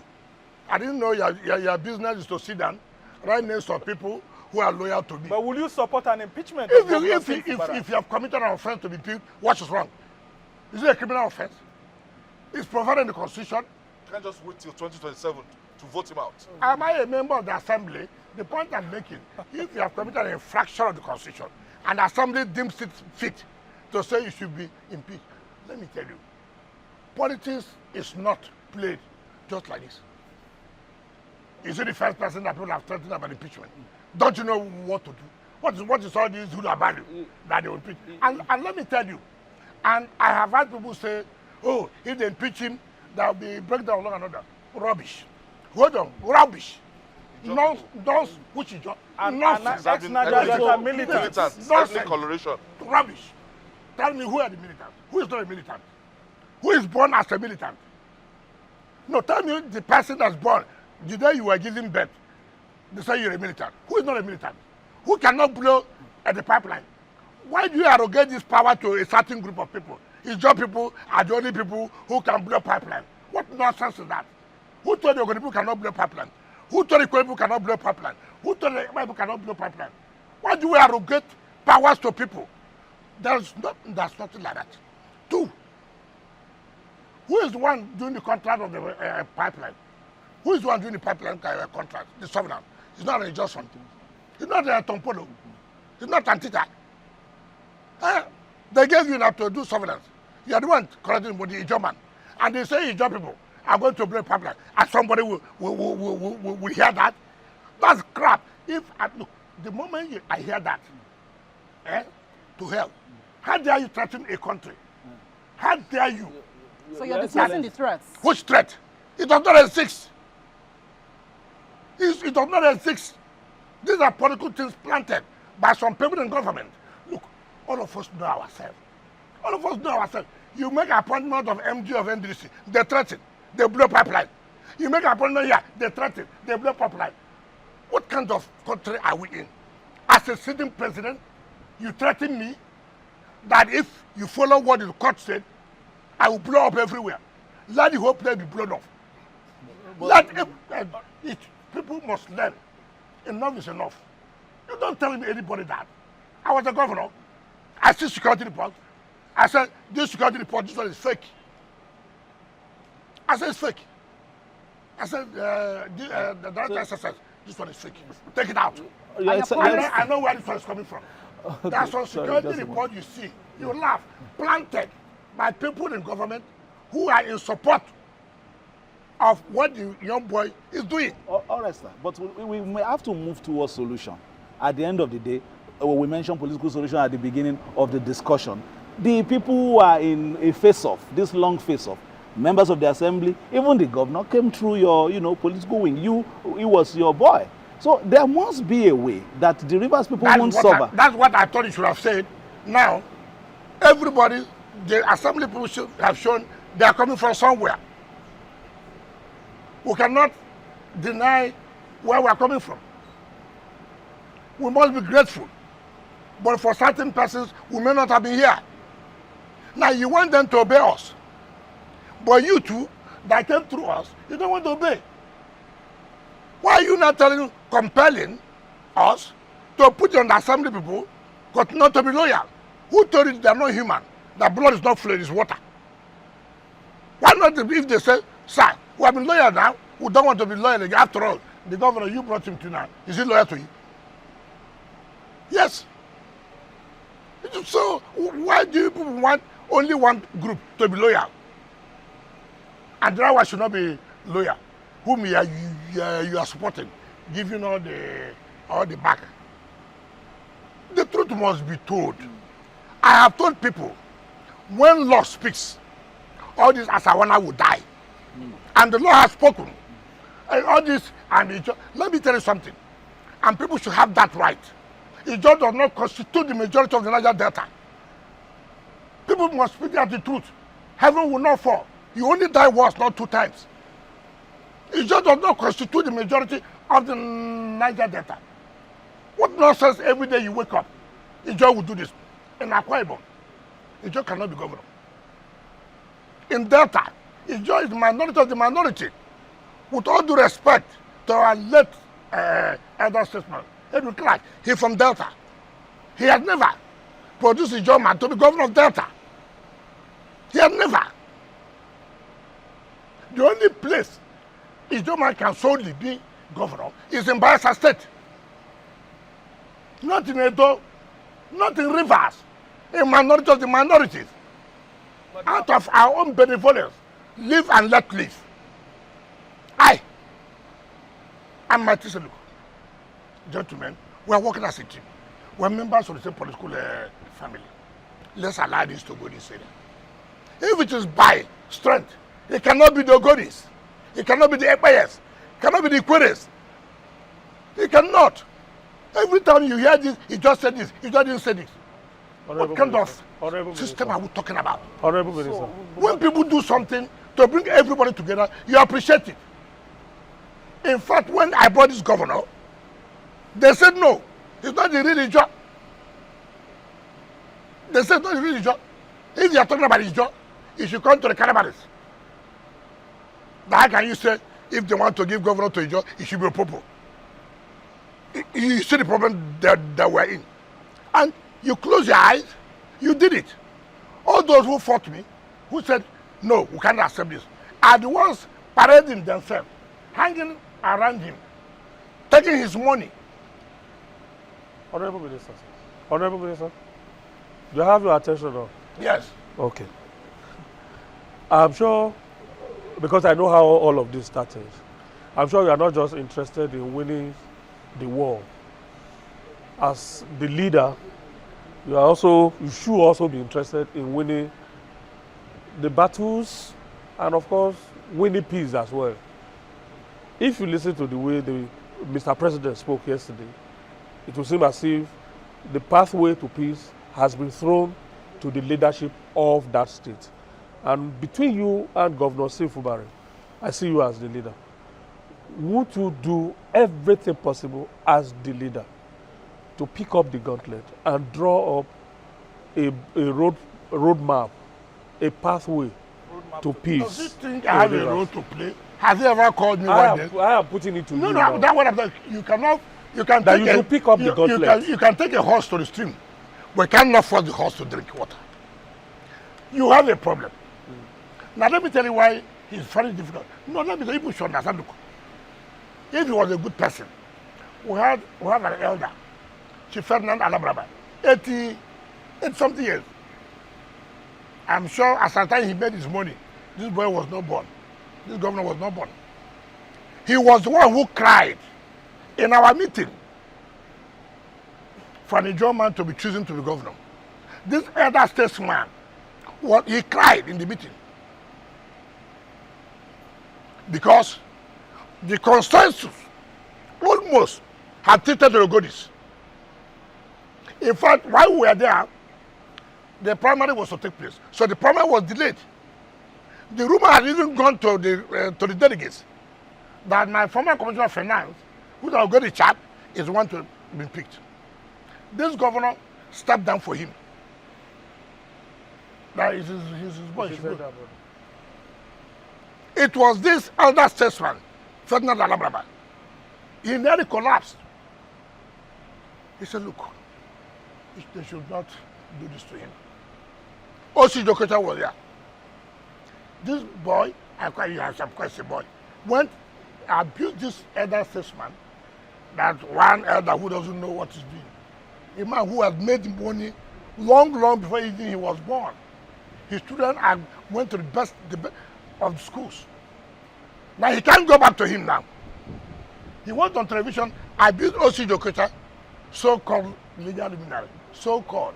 I didn't know your business is to sit down, write names of people who are loyal to me. But will you support an impeachment? If you have committed an offense to be impeached, what is wrong? Is it a criminal offense? It's provided in the Constitution. You can't just wait till 2027 to vote him out. Am I a member of the Assembly? The point I'm making, if you have committed an infraction of the Constitution and the Assembly deems it fit to say you should be impeached, let me tell you, politics is not played just like this. Is it the first person that people have threatened about impeachment? Don't you know what to do? What is all these who are value that they will impeach? And let me tell you, and I have heard people say, oh, if they impeach him, there will be breakdown along another. Rubbish. Hold on, rubbish. Nonsense, which is nonsense. Militants, ethnic coloration. Rubbish. tell me who are the militants? Who is not a militant? Who is born as a militant? No, tell me the person that's born the day you were giving birth. They say you're a militant. Who is not a militant? Who cannot blow at the pipeline? Why do you arrogate this power to a certain group of people? It's your people are the only people who can blow pipeline. What nonsense is that? Who told the Ogoni people cannot blow pipeline? Who told the Ikwe people cannot blow pipeline? Who told the Igbo people cannot blow pipeline? Why do we arrogate powers to people? There's nothing like that. Two, who is the one doing the contract of the pipeline? Who is the one doing the pipeline contract? The sovereign. It's not a Johnson. It's not a Tompolo. It's not Antita. They gave you now to do surveillance. You are the one correcting with the German. And they say Ijaw people are going to blow pipeline. And somebody will hear that. That's crap. If look, the moment I hear that, to hell, how dare you threaten a country? How dare you? So you're discussing the threats? Which threat? It does not exist. It does not exist. These are political things planted by some people in government. Look, all of us know ourselves. All of us know ourselves. You make an appointment of MD of NDC, they threaten, they blow pipeline. You make an appointment here, they threaten, they blow pipeline. What kind of country are we in? As a sitting president, you threaten me that if you follow what the court said, I will blow up everywhere. Let the whole place be blown off. People must learn. Enough is enough. You don't tell me anybody that. I was a governor. I see security report. I said, this security report, this one is fake. I said, it's fake. I said, the director says, this one is fake. Take it out. I know where this one is coming from. Okay, that's one security report you see. You laugh. Planted by people in government who are in support of what the young boy is doing. All right, sir. But we may have to move towards solution. At the end of the day, we mentioned political solution at the beginning of the discussion. The people who are in a face-off, this long face-off, members of the assembly, even the governor came through your, political wing. He was your boy. So there must be a way that the Rivers people won't suffer. That's what I thought you should have said. Now, everybody, the assembly people should have shown they are coming from somewhere. We cannot deny where we are coming from. We must be grateful. But for certain persons, we may not have been here. Now you want them to obey us. But you two that came through us, you don't want to obey. Why are you not compelling us to put on the assembly people, but not to be loyal? Who told you they are not human? That blood is not flowing, it's water. Why not if they say, sir, we have been loyal now, we don't want to be loyal again. After all, the governor you brought him to now, is he loyal to you? Yes. So why do you people want only one group to be loyal? And the other one should not be loyal. Whom you are supporting, giving all the back. The truth must be told. I have told people, when law speaks, all this Asawana will die. And the law has spoken. And all this, let me tell you something. And people should have that right. It just does not constitute the majority of the Niger Delta. People must speak out the truth. Heaven will not fall. You only die once, not 2 times. It just does not constitute the majority of the Niger Delta. What nonsense every day you wake up? Ijaw will do this. In Akwa Ibom, Ijaw cannot be governor. In Delta, Ijaw is the minority of the minority. With all due respect to our late elder statesman, Edwin Clark, he's from Delta. He had never produced Ijaw man to be governor of Delta. He had never. The only place Ijaw man can solely be governor is in Bayelsa State. Not in Edo, not in Rivers, a minority of the minorities. But out of our own benevolence, live and let live. I'm my teacher. Gentlemen, we are working as a team. We are members of the same political family. Let's allow this to go this area. If it is by strength, it cannot be the Ogonis. It cannot be the Epayes. It cannot be the Ikweres. It cannot. Every time you hear this, he just said this, he just didn't say this. What kind of Honorable system Minister. are we talking about? Honorable Minister. When people do something to bring everybody together, you appreciate it. In fact, when I brought this governor, they said no, it's not the real job. They said not the real job. If you are talking about his job, you should come to the cannabis. How can you say if they want to give governor to his job, it should be a popo? You see the problem that we're in. And you close your eyes, you did it. All those who fought me, who said, no, we cannot accept this, are the ones parading themselves, hanging around him, taking his money. Honorable Minister. Honorable Minister. Do you have your attention now? Yes. Okay. I'm sure, because I know how all of this started, I'm sure you are not just interested in winning the war. As the leader, you should also be interested in winning the battles and, of course, winning peace as well. If you listen to the way Mr. President spoke yesterday, it will seem as if the pathway to peace has been thrown to the leadership of that state. And between you and Governor Sifubari, I see you as the leader. Would you do everything possible as the leader to pick up the gauntlet and draw up a roadmap, a pathway to peace? Does he think I have a role to play? Has he ever called me one day? I am putting it to you. No, now. that's what I'm saying. You can That take you should pick up the gauntlet. You can take a horse to the stream, but you cannot force the horse to drink water. You have a problem. Now let me tell you why it's very difficult. No, let me tell you, people should understand. Look, if he was a good person, we have an elder, Chief Ferdinand Alabraba, 80 something years. I'm sure at the time he made his money, this boy was not born. This governor was not born. He was the one who cried in our meeting for the German to be chosen to be governor. This elder statesman, he cried in the meeting because the consensus almost had treated the Rogodis. In fact, while we were there, the primary was to take place. So the primary was delayed. The rumor had even gone to the delegates that my former commissioner of finance, who's our good chap, is the one to be picked. This governor stepped down for him. That is his boy. It was this elder statesman, Ferdinand Alabraba. He nearly collapsed. He said, look, they should not do this to him. O.C. Dokota was there. This boy, I'm quite a boy, went and abused this elder statesman, that one elder who doesn't know what he's doing. A man who had made money long before even he was born. His children went to the best of the schools. Now he can't go back to him now. He went on television, abused O.C. Dokota, so-called legal luminary, so-called.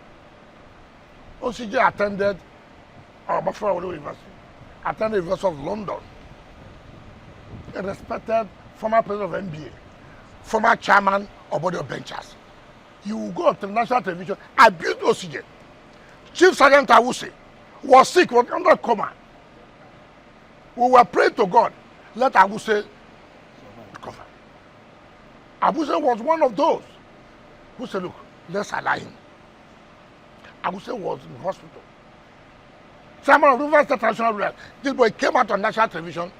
OCJ attended Buffalo University, attended the University of London, a respected former president of NBA, former chairman of Body of Benchers. You will go to national television, abuse OCJ. Chief Sergeant Awuse was sick, was under coma. We were praying to God, let Awuse recover. Awuse was one of those who said, look, let's allow him. Awuse was in hospital. Chairman of River State National Rule, this boy came out on national television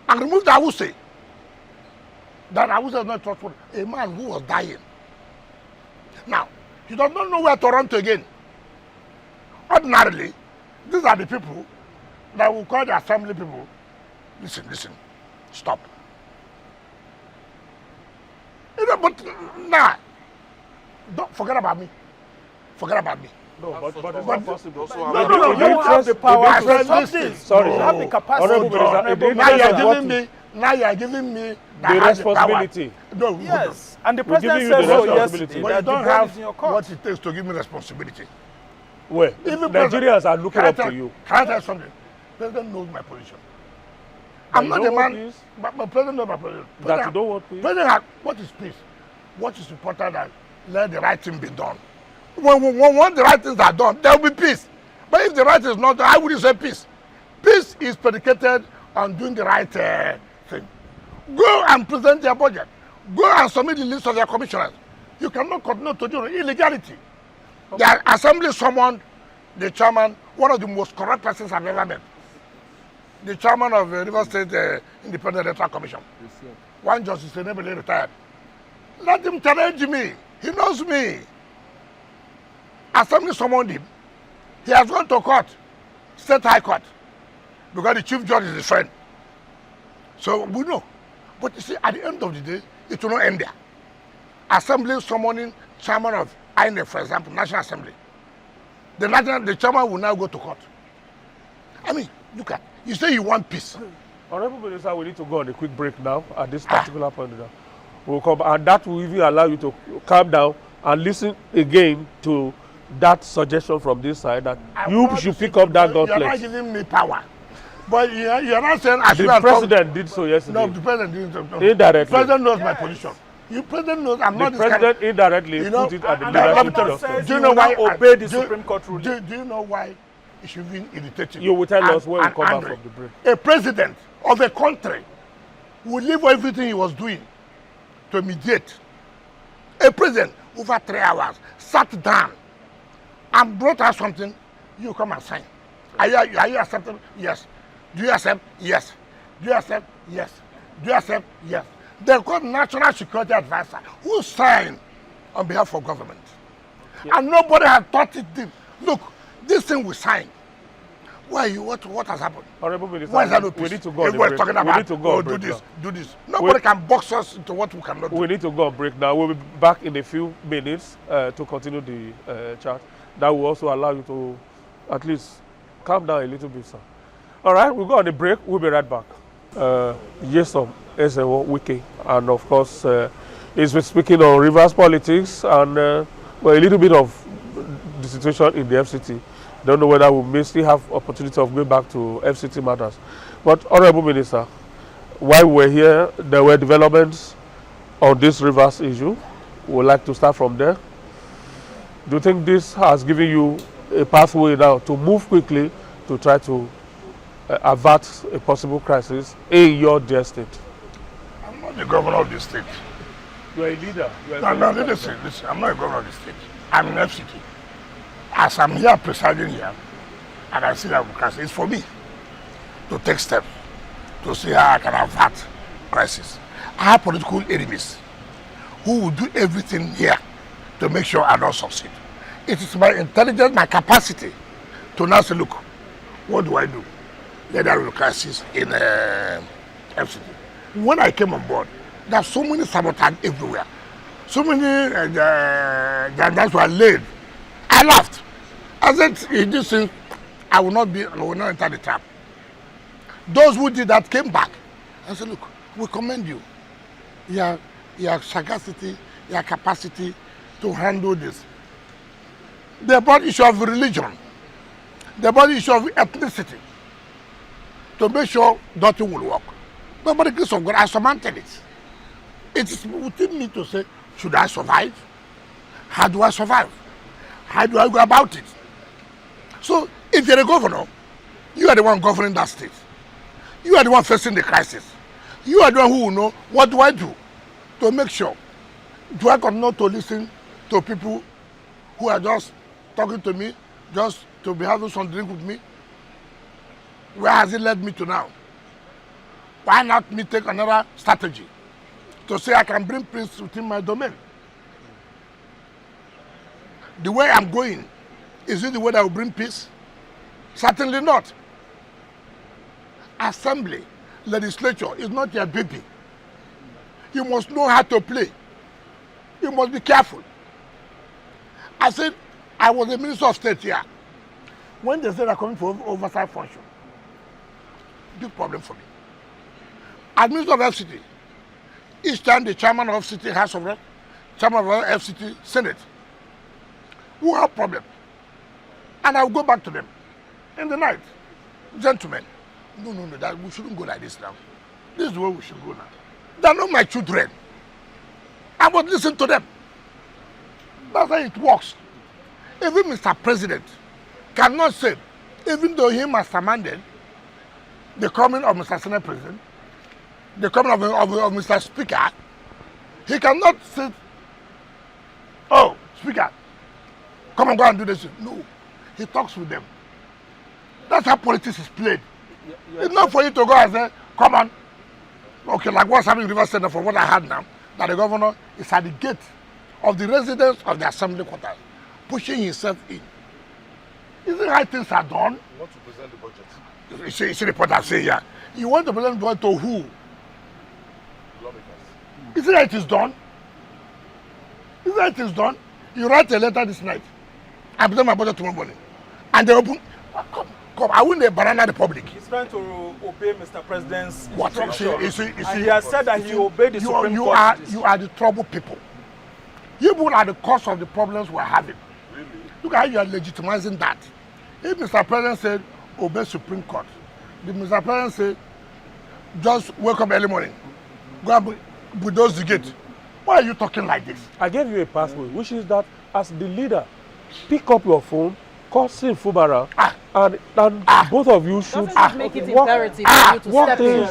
and removed Awuse. That Awuse was not trustworthy. A man who was dying. Now, he does not know where to run to again. Ordinarily, these are the people that will call the assembly people. Listen, stop. You know, but nah, don't forget about me. Forget about me. No, but it's not possible. No, you have the power to stop this. Sorry, you have the capacity. Now you are giving me the responsibility. No, Yes, and the We're giving president you said the so responsibility. yesterday. but you That the don't ball is have in your court. what it takes to give me responsibility. Well, Even Nigerians are looking up to you. Can I tell you something? President knows my position. I'm you not don't a want man, peace? but my president knows my position. That you don't want peace? President, what is peace? What is important that let the right thing be done. When the right things are done, there will be peace. But if the right is not done, how would you say peace? Peace is predicated on doing the right thing. Go and present your budget. Go and submit the list of your commissioners. You cannot continue to do illegality. Okay. The assembly summoned the chairman, one of the most corrupt persons I've ever met. The chairman of the River State Independent Electoral Commission. One justice, enably retired. Let him challenge me. He knows me. Assembly summoned him. He has gone to court, State High Court, because the Chief Judge is his friend. So we know. But you see, at the end of the day, it will not end there. Assembly summoning chairman of INEC, for example, National Assembly. The chairman will now go to court. I mean, look at, you say you want peace. Honorable Minister, we need to go on a quick break now at this particular point. Now. We'll come, and that will even allow you to calm down and listen again to that suggestion from this side that you should pick up that gauntlet. You're not giving me power. But you're not saying I should. The president did so yesterday. No, the president didn't. No. Indirectly. The president knows my position. The president knows I'm not this kind of... The president indirectly put it at the leadership. Do you know why obey the Supreme Court ruling? Do you know why it should be irritating? You will tell us when we come back from the break. A president of a country will leave everything he was doing to mediate. A president over 3 hours sat down and brought out something. You come and sign. Are you accepting? Yes. Do you accept? Yes. Do you accept? Yes. Do you accept? Yes. They got National Security Advisor who signed on behalf of government. Yeah. And nobody had thought it deep. Look, this thing we signed. Why you? What has happened? Honorable Minister, why is that no peace? We need to go. Everybody talking about, we need to go oh, do this. Nobody can box us into what we cannot do. We need to go on break now. We'll be back in a few minutes to continue the chat. That will also allow you to at least calm down a little bit, sir. All right, we'll go on a break. We'll be right back. Yes, Wike, and of course, he's been speaking on Rivers politics and well, a little bit of the situation in the FCT. Don't know whether we may still have opportunity of going back to FCT matters. But Honorable Minister, while we're here, there were developments on this Rivers issue. We'd like to start from there. Do you think this has given you a pathway now to move quickly to try to avert a possible crisis in your dear state? I'm not the governor of the state. You are a leader. Listen, I'm not a governor of the state. I'm an FCT. As I'm here presiding here, and I see that crisis, it's for me to take steps to see how I can avert crisis. I have political enemies who will do everything here to make sure I don't succeed. It is my intelligence, my capacity to now say, look, what do I do? Let there be a crisis in FCT. When I came on board, there are so many sabotage everywhere. So many that were laid. I laughed. I said, in this thing, I will not enter the trap. Those who did that came back. I said, look, we commend you. Your sagacity, your capacity to handle this. They brought issue of religion. They brought issue of ethnicity to make sure nothing will work. But by the grace of God, I surmounted it. It is within me to say, should I survive? How do I survive? How do I go about it? So, if you're a governor, you are the one governing that state. You are the one facing the crisis. You are the one who will know, what do I do to make sure? Do I continue to listen to people who are just talking to me, just to be having some drink with me? Where has it led me to now? Why not me take another strategy to say I can bring peace within my domain? The way I'm going, is it the way that will bring peace? Certainly not. Assembly, legislature is not your baby. You must know how to play. You must be careful. I said, I was a minister of state here. When they said I'm coming for oversight function, big problem for me. As minister of FCT, each time the chairman of FCT House of Rep, chairman of FCT Senate, who have problem, and I will go back to them in the night. Gentlemen, no, that we shouldn't go like this now. This is the way we should go now. They're not my children. I must listen to them. That's how it works. Even Mr. President cannot say, even though he masterminded the coming of Mr. Senate President, the coming of Mr. Speaker, he cannot say, oh, Speaker, come and go and do this. No, he talks with them. That's how politics is played. It's not for you to go and say, come on. Okay, like what's happening in River State, from what I heard now, that the governor is at the gate of the residence of the assembly quarters, pushing himself in. Isn't it right things are done? You want to present the budget? You see the point I say here. You want to present the budget to who? Lawmakers. Isn't that it is done? Isn't that it is done? You write a letter this night. I present my budget tomorrow morning. And they open. Come, I win the banana republic. He's trying to obey Mr. President's What? instruction. You see, And he has said that he obeyed the Supreme Court. You are the trouble people. You people are the cause of the problems we're having. Really? Look at how you are legitimizing that. If Mr. President said, obey Supreme Court, the Mr. President said, just wake up early morning, go and bulldoze the gate. Why are you talking like this? I gave you a pathway, which is that as the leader, pick up your phone, call Sin Fubara, and both of you should Doesn't it make it imperative for you to what step in?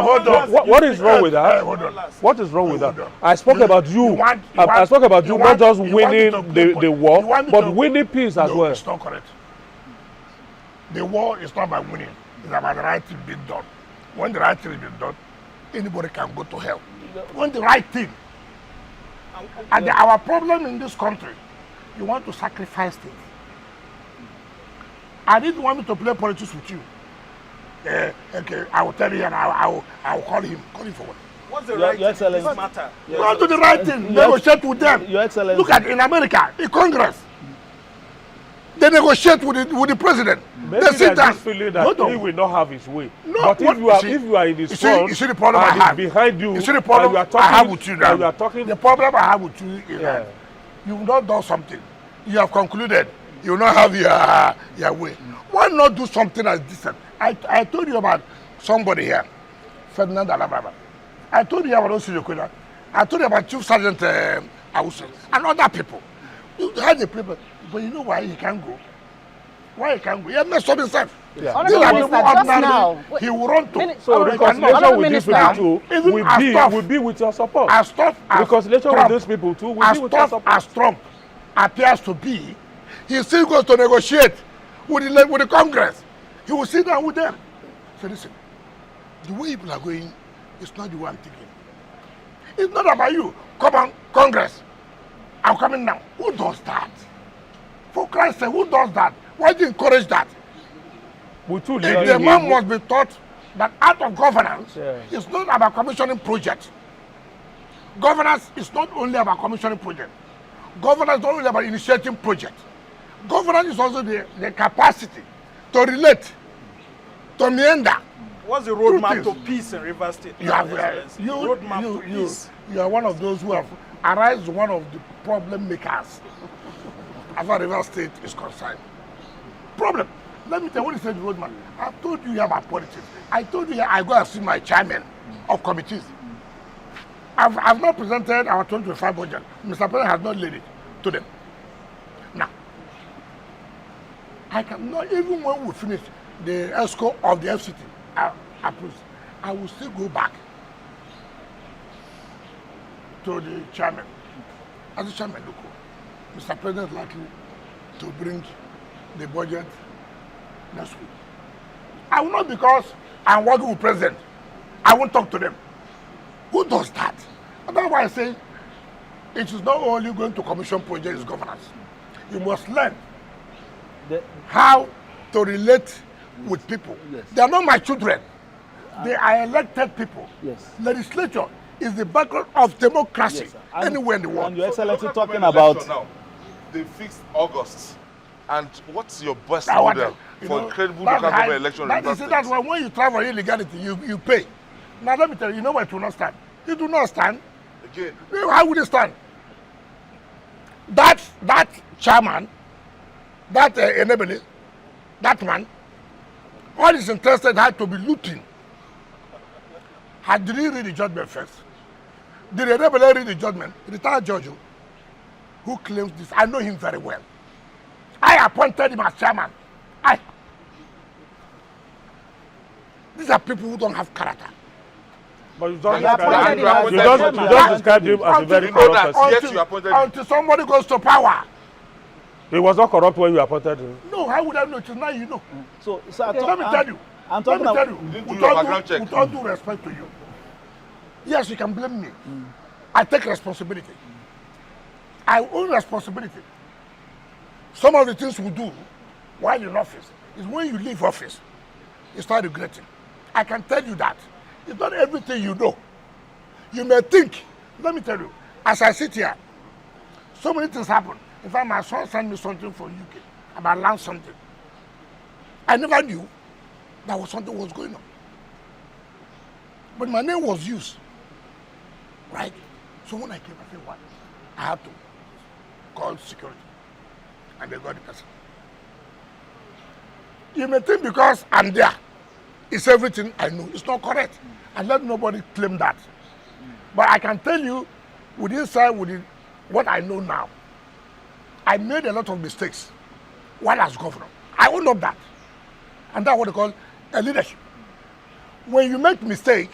Hold on. what is wrong with that? Hold on. What is wrong with Hold that? on. I spoke about you. I spoke about you not just winning the war, but winning peace as well. It's not correct. The war is not about winning. It's about the right thing being done. When the right thing is being done, anybody can go to hell. When the right thing. And our problem in this country, you want to sacrifice things. I didn't want me to play politics with you. Okay, I will tell you and I will call him. Call him for what? What's the Your right thing? Excellency. This matter. You want to do the right thing. Negotiate with them. Your Excellency. Look at in America, in Congress. They negotiate with the president. Maybe They sit there's down. this feeling that Hold on. he will not have his way. No, But what- if you are in his you front see the problem and I he's have. behind you, You see the problem and you are I talking, have with you now. and you are talking, The problem I have with you is that you've not done something. You have concluded you will not have your way. Why not do something as decent? I told you about somebody here, Ferdinand Alabraba. I told you about Osi Yokoda. I told you about Chief Sergeant Awusu and other people. You had the people, but you know why he can't go? Why he can't go? He has messed up himself. Yeah. Honorable These are Minister, people just ordinary now, he will run to. so He cannot. reconciliation with these Minister, people too even will be with your support. As tough as Reconciliation with Trump, these people too will as be with your tough support. as Trump appears to be, he still goes to negotiate with the Congress. He will sit down with them. So listen, the way people are going is not the way I'm thinking. It's not about you. Come on, Congress. I'm coming now. Who does that? For Christ's sake, who does that? Why do you encourage that? With two The leading man him, must be taught that art of governance Yeah. is not about commissioning projects. Governance is not only about commissioning projects. Governance is not only about initiating projects. Governance is also the capacity to relate, to meander. What's the roadmap Truth to is, peace in River State? You have Excellency? Roadmap to peace. you are one of those who have arise one of the problem makers as far as River State is concerned. Problem. Let me tell you what is the roadmap. I told you here about politics. I told you here I go and see my chairman of committees. I've not presented our 2025 budget. Mr. President has not laid it to them. Now, I cannot, even when we finish the ESCO of the FCT approved, I will still go back to the chairman. As the chairman, look, Mr. President is likely to bring the budget next week. I will not, because I'm working with President, I won't talk to them. Who does that? And that's why I say it is not only going to commission projects governance. You must learn how to relate with people. Yes. They are not my children. They are elected people. Yes. Legislature is the background of democracy Yes, sir. And- anywhere in the world. And Your Excellency Local talking government about election now, they fixed August. And what's your best That one, model you for know, credible that's local how- government election in that River is it, State? that's why when you travel illegality, you pay. Now let me tell you, you know why it will not stand? It will not stand. Again, How would it stand? That chairman, that enabling, that man, all is interested had to be looting. Did he read the judgment first? Did the enabler read the judgment? The retired judge who claims this, I know him very well. I appointed him as chairman. These are people who don't have character. But you You just appointed him as you the just chairman. described him as a very You know corrupt that. person. Yes, you appointed him. Until somebody goes to power. He was not corrupt when you appointed him. No, how would I know? It is now you know. So, sir, Let me tell you. I'm Let talking me tell about. you. Didn't do With your all background check. with all due respect to you. Yes, you can blame me. I take responsibility. I own responsibility. Some of the things we do while in office is when you leave office, you start regretting. I can tell you that. It's not everything you know. You may think, let me tell you, as I sit here, so many things happen. In fact, my son sent me something from UK about learn something. I never knew that was something was going on. But my name was used. Right? So when I came, I said, what? I had to call security. And they got the person. You may think because I'm there, it's everything I know. It's not correct. And let nobody claim that. But I can tell you, with what I know now, I made a lot of mistakes while as governor. I own up that. And that's what they call a leadership. When you make mistake,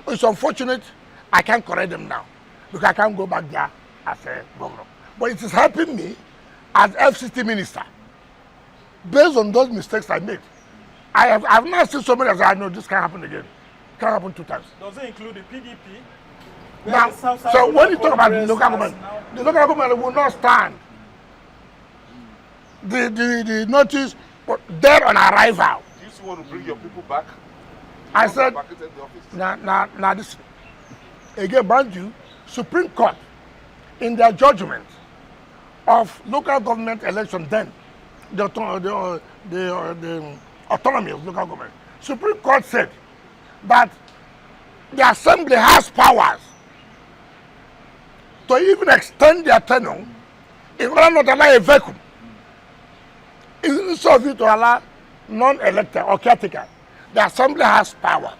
it's unfortunate I can't correct them now because I can't go back there as a governor. But it is helping me as FCT minister based on those mistakes I made. I've not seen so many as I know this can happen again. It can happen 2 times. Does it include the PDP? Now, so when you talk about the local government, the local government will not stand. The notice dead on arrival. Do you still want to bring your people back? I said, Back into the office? now this again, mind you, Supreme Court in their judgment of local government election then, the autonomy of local government, Supreme Court said that the assembly has powers to even extend their tenure in order not to allow a vacuum. Instead of it to allow non-elected or caretaker, the assembly has power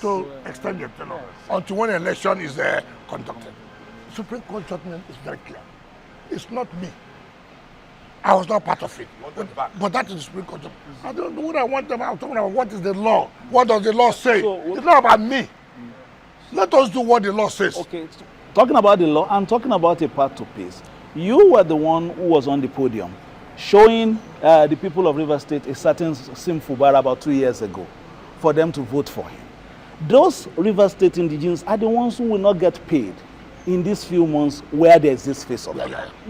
to extend their tenure until when election is conducted. Supreme Court judgment is very clear. It's not me. I was not part of it. But that is the Supreme Court judgment. I don't know what I want them. I'm talking about what is the law. What does the law say? It's not about me. Let us do what the law says. Okay, talking about the law, I'm talking about a path to peace. You were the one who was on the podium showing the people of River State a certain Sim Fubara about 2 years ago for them to vote for him. Those River State indigenes are the ones who will not get paid in these few months where there is this face-off.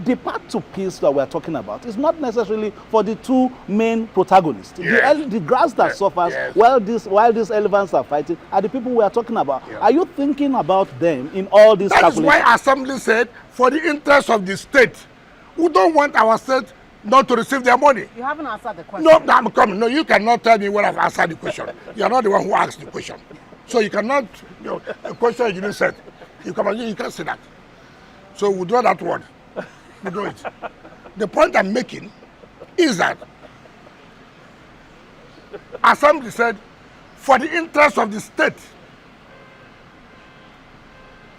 The path to peace that we're talking about is not necessarily for the two main protagonists. The grass that suffers while these elephants are fighting are the people we are talking about. Are you thinking about them in all these calculations? That is why Assembly said, for the interest of the state, we don't want our state not to receive their money. You haven't answered the question. No, I'm coming. No, you cannot tell me when I've answered the question. You are not the one who asked the question. So you cannot, a question you didn't say. You can't say that. So we draw that word. We do it. The point I'm making is that Assembly said, for the interest of the state,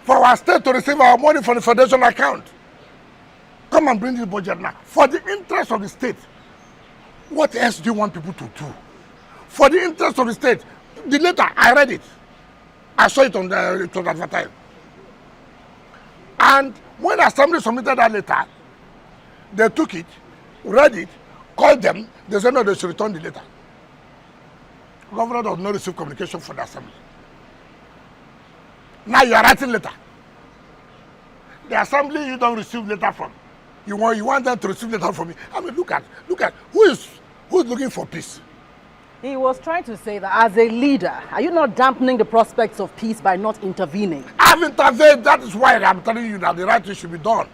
for our state to receive our money from the federation account, come and bring this budget now. For the interest of the state, what else do you want people to do? For the interest of the state, the letter, I read it. I saw it on the it was advertised. And when Assembly submitted that letter, they took it, read it, called them, they said no, they should return the letter. Governor does not receive communication from the Assembly. Now you are writing letter. The Assembly you don't receive letter from. You want them to receive letter from me. I mean, look at who's looking for peace. He was trying to say that as a leader, are you not dampening the prospects of peace by not intervening? I've intervened. That is why I'm telling you that the right thing should be done.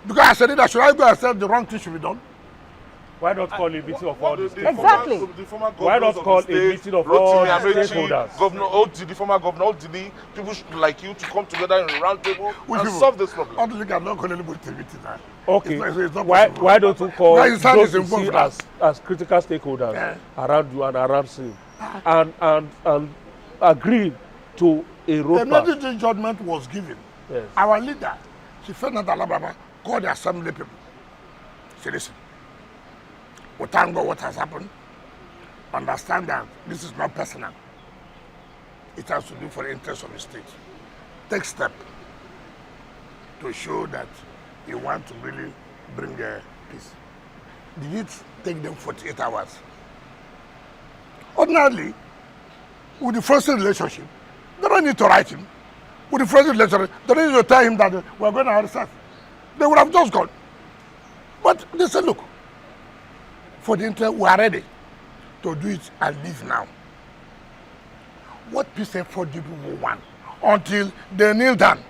Because as a leader, should I go and say the wrong thing should be done? Why not call a meeting of all the Exactly. Why not call a meeting of all the stakeholders? Governor Odili, former governor Odili, people like you to come together in a round table and solve this problem. Odili cannot call anybody to a meeting now. Okay. It's not why possible. don't you call Now his hand those is you see involved as critical stakeholders around you and around him and agree to a The roadmap? medical judgment was given. Yes. Our leader, Chief Ferdinand Alabama, called the Assembly people. Say, listen, we thank God what has happened. Understand that this is not personal. It has to do for the interest of the state. Take step to show that you want to really bring peace. Did it take them 48 hours? Ordinarily, with the first relationship, they don't need to write him. With the first relationship, they don't need to tell him that we're going to arrest us. They would have just gone. But they said, look, for the interest, we are ready to do it and leave now. What peace effort do people want until they kneel down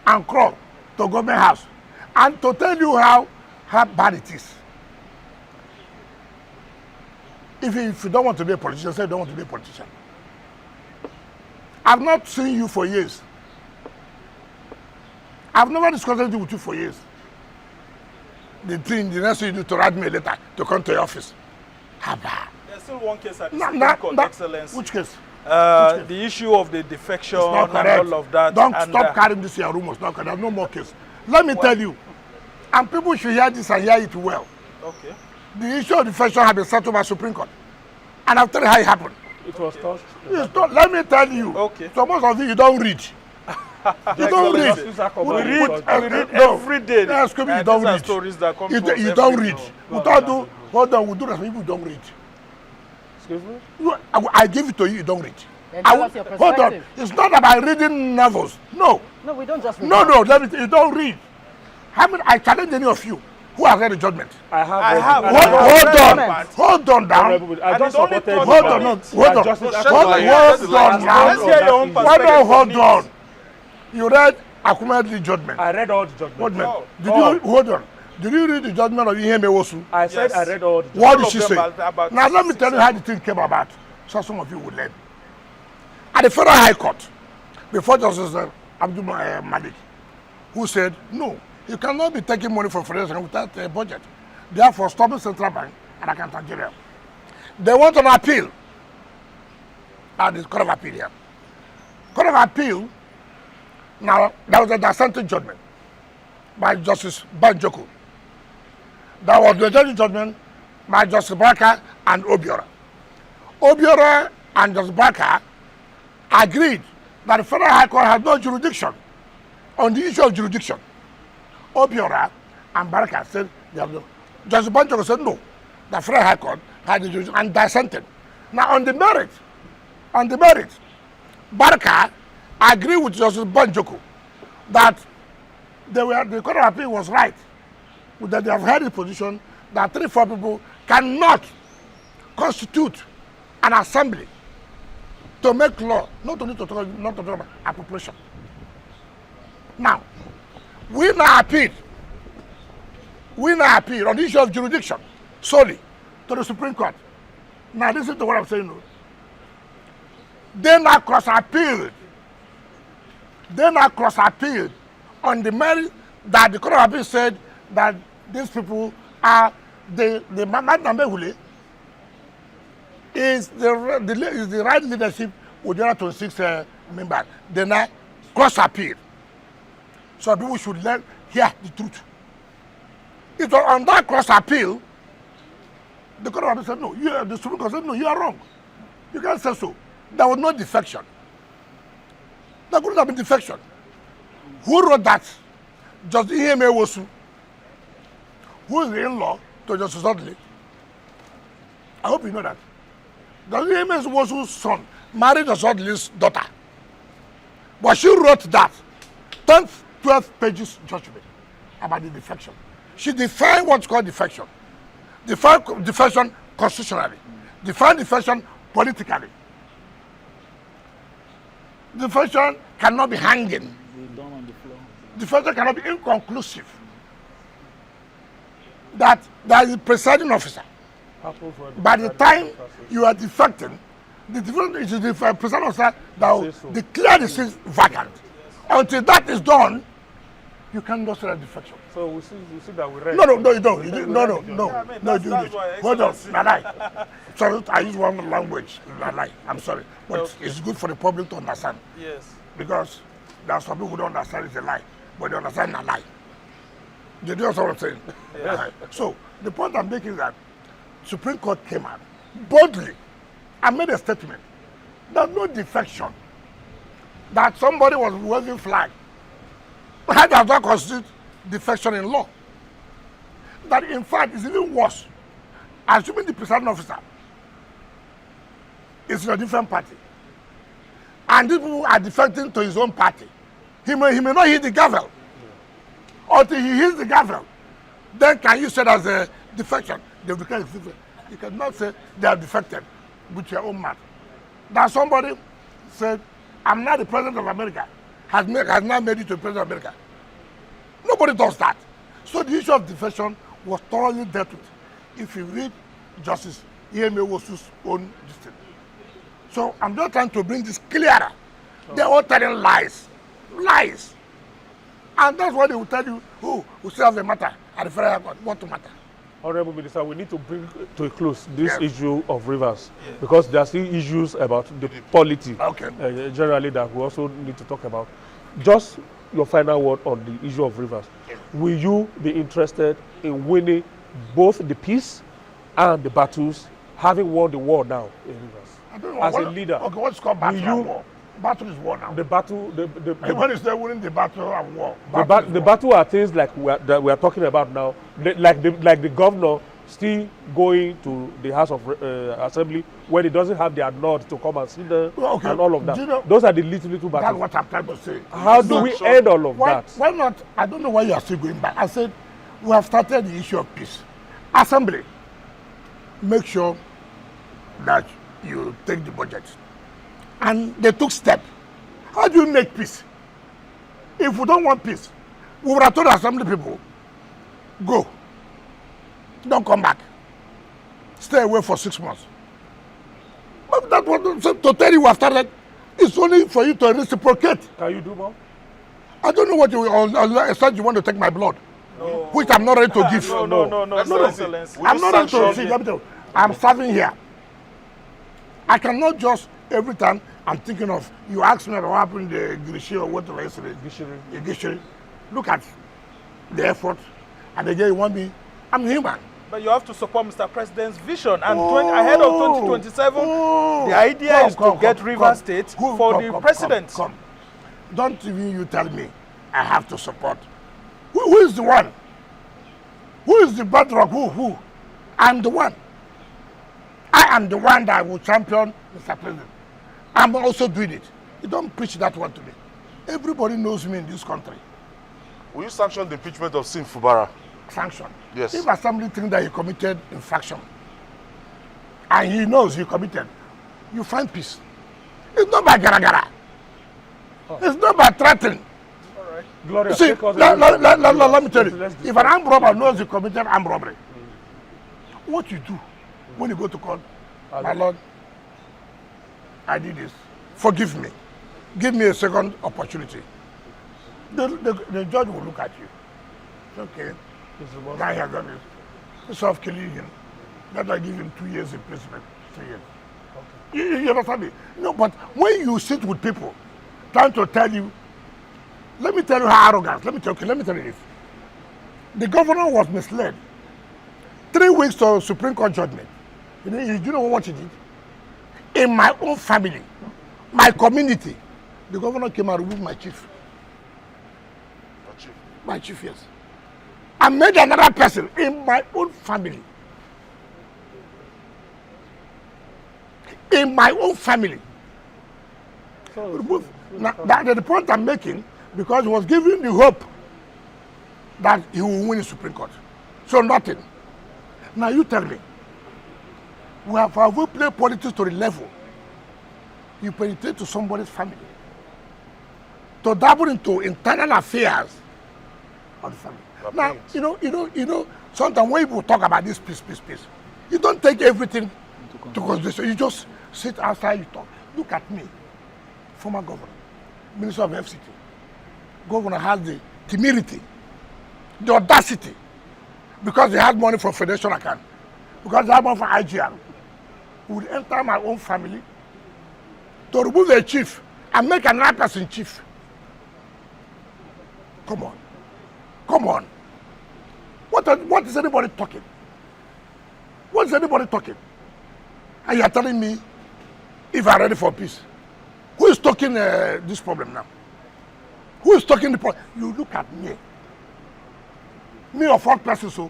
and crawl to government house and to tell you how bad it is? If you don't want to be a politician, say you don't want to be a politician. I've not seen you for years. I've never discussed anything with you for years. The next thing you do to write me a letter to come to your office. Haba. There's still one case at the Supreme Court, Excellency. Which case? The issue of the defection and all of that. Don't stop carrying this here rumors. There's no more case. Let me tell you, and people should hear this and hear it well. Okay. The issue of defection has been settled by Supreme Court. And I'll tell you how it happened. It was touched. Let me tell you. Okay. So most of you don't read. You don't read. We read every day. Yes, you don't read. Stories that come You don't read. Hold on, we do that. People don't read. Excuse me? I give it to you, you don't read. Then tell us your Hold on. It's not about reading novels. No. No, we don't just read. No, let me tell you, don't read. I challenge any of you who has read the judgment. I have. Hold on down. I just supported you. Hold on now. Hold on. You read accumulated judgment. I read all the judgment. Hold on. Did you read the judgment of Iheme Wosu? I said I read all the judgment. What did she say? Now let me tell you how the thing came about, so some of you will learn. At the Federal High Court, before Justice Abdul Malik, who said, no, you cannot be taking money from Federation without a budget. Therefore, stopping Central Bank and Accountant General. They want an appeal at the Court of Appeal here. Court of Appeal, now, there was a dissenting judgment by Justice Banjoko. There was the judgment by Justice Barker and Obiora. Obiora and Justice Barker agreed that the Federal High Court had no jurisdiction on the issue of jurisdiction. Obiora and Barker said, Justice Banjoko said no, the Federal High Court had the jurisdiction and dissented. Now on the merit, Barker agreed with Justice Banjoko that the Court of Appeal was right, that they have held the position that 3-4 people cannot constitute an assembly to make law, not to talk about appropriation. Now, we now appeal on the issue of jurisdiction solely to the Supreme Court. Now, listen to what I'm saying. They now cross-appealed. On the merit that the Court of Appeal said that these people are the Mamad is the right leadership with the other 26 members. They now cross-appeal. So people should hear the truth. It was on that cross-appeal, the Court of Appeal said no. The Supreme Court said no, you are wrong. You can't say so. There was no defection. There couldn't have been defection. Who wrote that? Justice Iheme Wosu, who is the in-law to Justice Dudley. I hope you know that. Justice Iheme Wosu's son married Justice Dudley's daughter. But she wrote that 12 pages judgment about the defection. She defined what's called defection. Defined defection constitutionally. Defined defection politically. Defection cannot be hanging. Defection cannot be inconclusive. That there is a presiding officer. By the time you are defecting, it is the presiding officer that will declare the seat vacant. Until that is done, you cannot say that defection. So we see that we read. No, you don't. No, do this. Hold on, Nalai. Sorry, I use one language, Nalai. I'm sorry. But it's good for the public to understand. Yes. Because there are some people who don't understand it's a lie, but they understand Nalai. Did you understand what I'm saying? So the point I'm making is that Supreme Court came out boldly and made a statement. There's no defection. That somebody was waving flag. That does not constitute defection in law. That in fact is even worse. Assuming the presiding officer is in a different party, and these people are defecting to his own party, he may not hit the gavel. Until he hits the gavel, then can you say as a defection? They declare it different. You cannot say they are defected with your own mouth. That somebody said, I'm not the president of America, has now made it to the president of America. Nobody does that. So the issue of defection was thoroughly dealt with. If you read Justice Iyemewosu's own distance. So I'm just trying to bring this clearer. They're all telling lies. Lies. And that's what they will tell you, who still have a matter at the federal court. What to matter? Honorable Minister, we need to bring to a close this Yes. issue of rivers because there are still issues about the polity Okay. generally that we also need to talk about. Just your final word on the issue of rivers. Will you be interested in winning both the peace and the battles, having won the war now in rivers? I don't know. As a leader, Okay, what's called battle will you- and war? Battle is war now. the battle, Everyone is there winning the battle and war. the battle are things like that we are talking about now, like the governor still going to the House of Assembly when he doesn't have their nod to come and sit there Okay. and all of that. Do you know- Those are the little That's battles. what I'm trying to say. How do we end all of Why, that? why not? I don't know why you are still going back. I said, we have started the issue of peace. Assembly, make sure that you take the budget. And they took steps. How do you make peace? If we don't want peace, we would have told the assembly people, go. Don't come back. Stay away for 6 months. But that was so to tell you we have started. It's only for you to reciprocate. Can you do more? I don't know what you said you want to take my blood, No. which I'm not ready to give. No, Excellency. I'm not ready to sanction see. him. Let me tell you, I'm serving here. I cannot just every time I'm thinking of you ask me what happened in the Girishi or whatever yesterday. Gishiri. Look at the effort, and again you want me. I'm human. But you have to support Mr. President's vision. And ahead of 2027, the idea is to get Rivers State for the president. Come. Don't even you tell me I have to support. Who is the one? Who is the bedrock? Who? I'm the one. I am the one that will champion Mr. President. I'm also doing it. You don't preach that one to me. Everybody knows me in this country. Will you sanction the impeachment of Sim Fubara? Sanction. Yes. If assembly thinks that he committed infraction and he knows he committed, you find peace. It's not by gara. It's not by threatening. Gloria, You see, take us let me tell you, Let's if an armed robber knows he committed armed robbery, what you do when you go to court, my lord, I did this, forgive me, give me a second opportunity. The judge will look at you. It's okay, guy has done this. Instead of killing him, let I give him 2 years imprisonment, 3 years. Okay. You understand me? No, but when you sit with people trying to tell you, let me tell you how arrogant, let me tell you this. The governor was misled. 3 weeks to Supreme Court judgment. You know what he did? In my own family, my community, the governor came and removed my chief. My chief, yes. I made another person in my own family. In my own family. Remove. Now, that's the point I'm making, because he was giving the hope that he will win the Supreme Court. So nothing. Now you tell me, have we played politics to the level you penetrate to somebody's family, to dabble into internal affairs of the family? Now, you know, sometimes when people talk about this peace, you don't take everything to consideration. You just sit outside, you talk. Look at me, former governor, minister of FCT. Governor has the temerity, the audacity, because they had money from Federation account, because they had money from IGR, would enter my own family to remove the chief and make another person chief. Come on. What is anybody talking? What is anybody talking? And you are telling me if I'm ready for peace. Who is talking this problem now? Who is talking the problem? You look at me. Me or fourth person, so.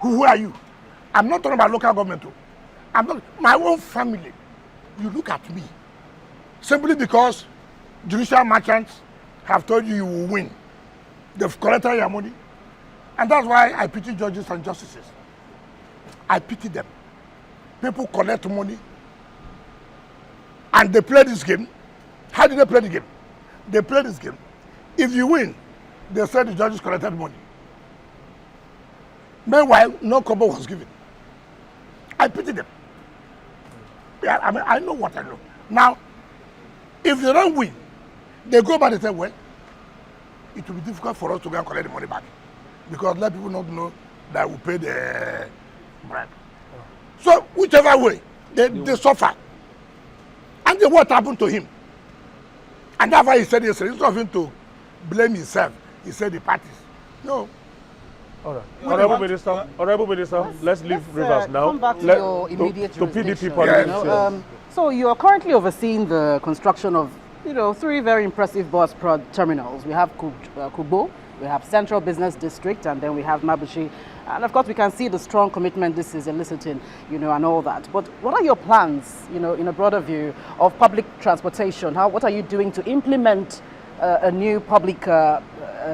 Who are you? I'm not talking about local government. Too. I'm not my own family. You look at me. Simply because judicial merchants have told you you will win. They've collected your money. And that's why I pity judges and justices. I pity them. People collect money and they play this game. How do they play the game? They play this game. If you win, they say the judges collected money. Meanwhile, no kobo was given. I pity them. Yeah, I mean, I know what I know. Now, if they don't win, they go back and say, well, it will be difficult for us to go and collect the money back. Because let people not know that we pay the bribe. So, whichever way, they suffer. And then what happened to him? And that's why he said yesterday, instead of him to blame himself, he said the parties. No. All right. Honorable Minister, let's leave Rivers now. Come back to your immediate to PDP jurisdiction, politics. you know. So you are currently overseeing the construction of, 3 very impressive bus terminals. We have Kubo, we have Central Business District, and then we have Mabushi. And of course, we can see the strong commitment this is eliciting, and all that. But what are your plans, in a broader view of public transportation? What are you doing to implement a new public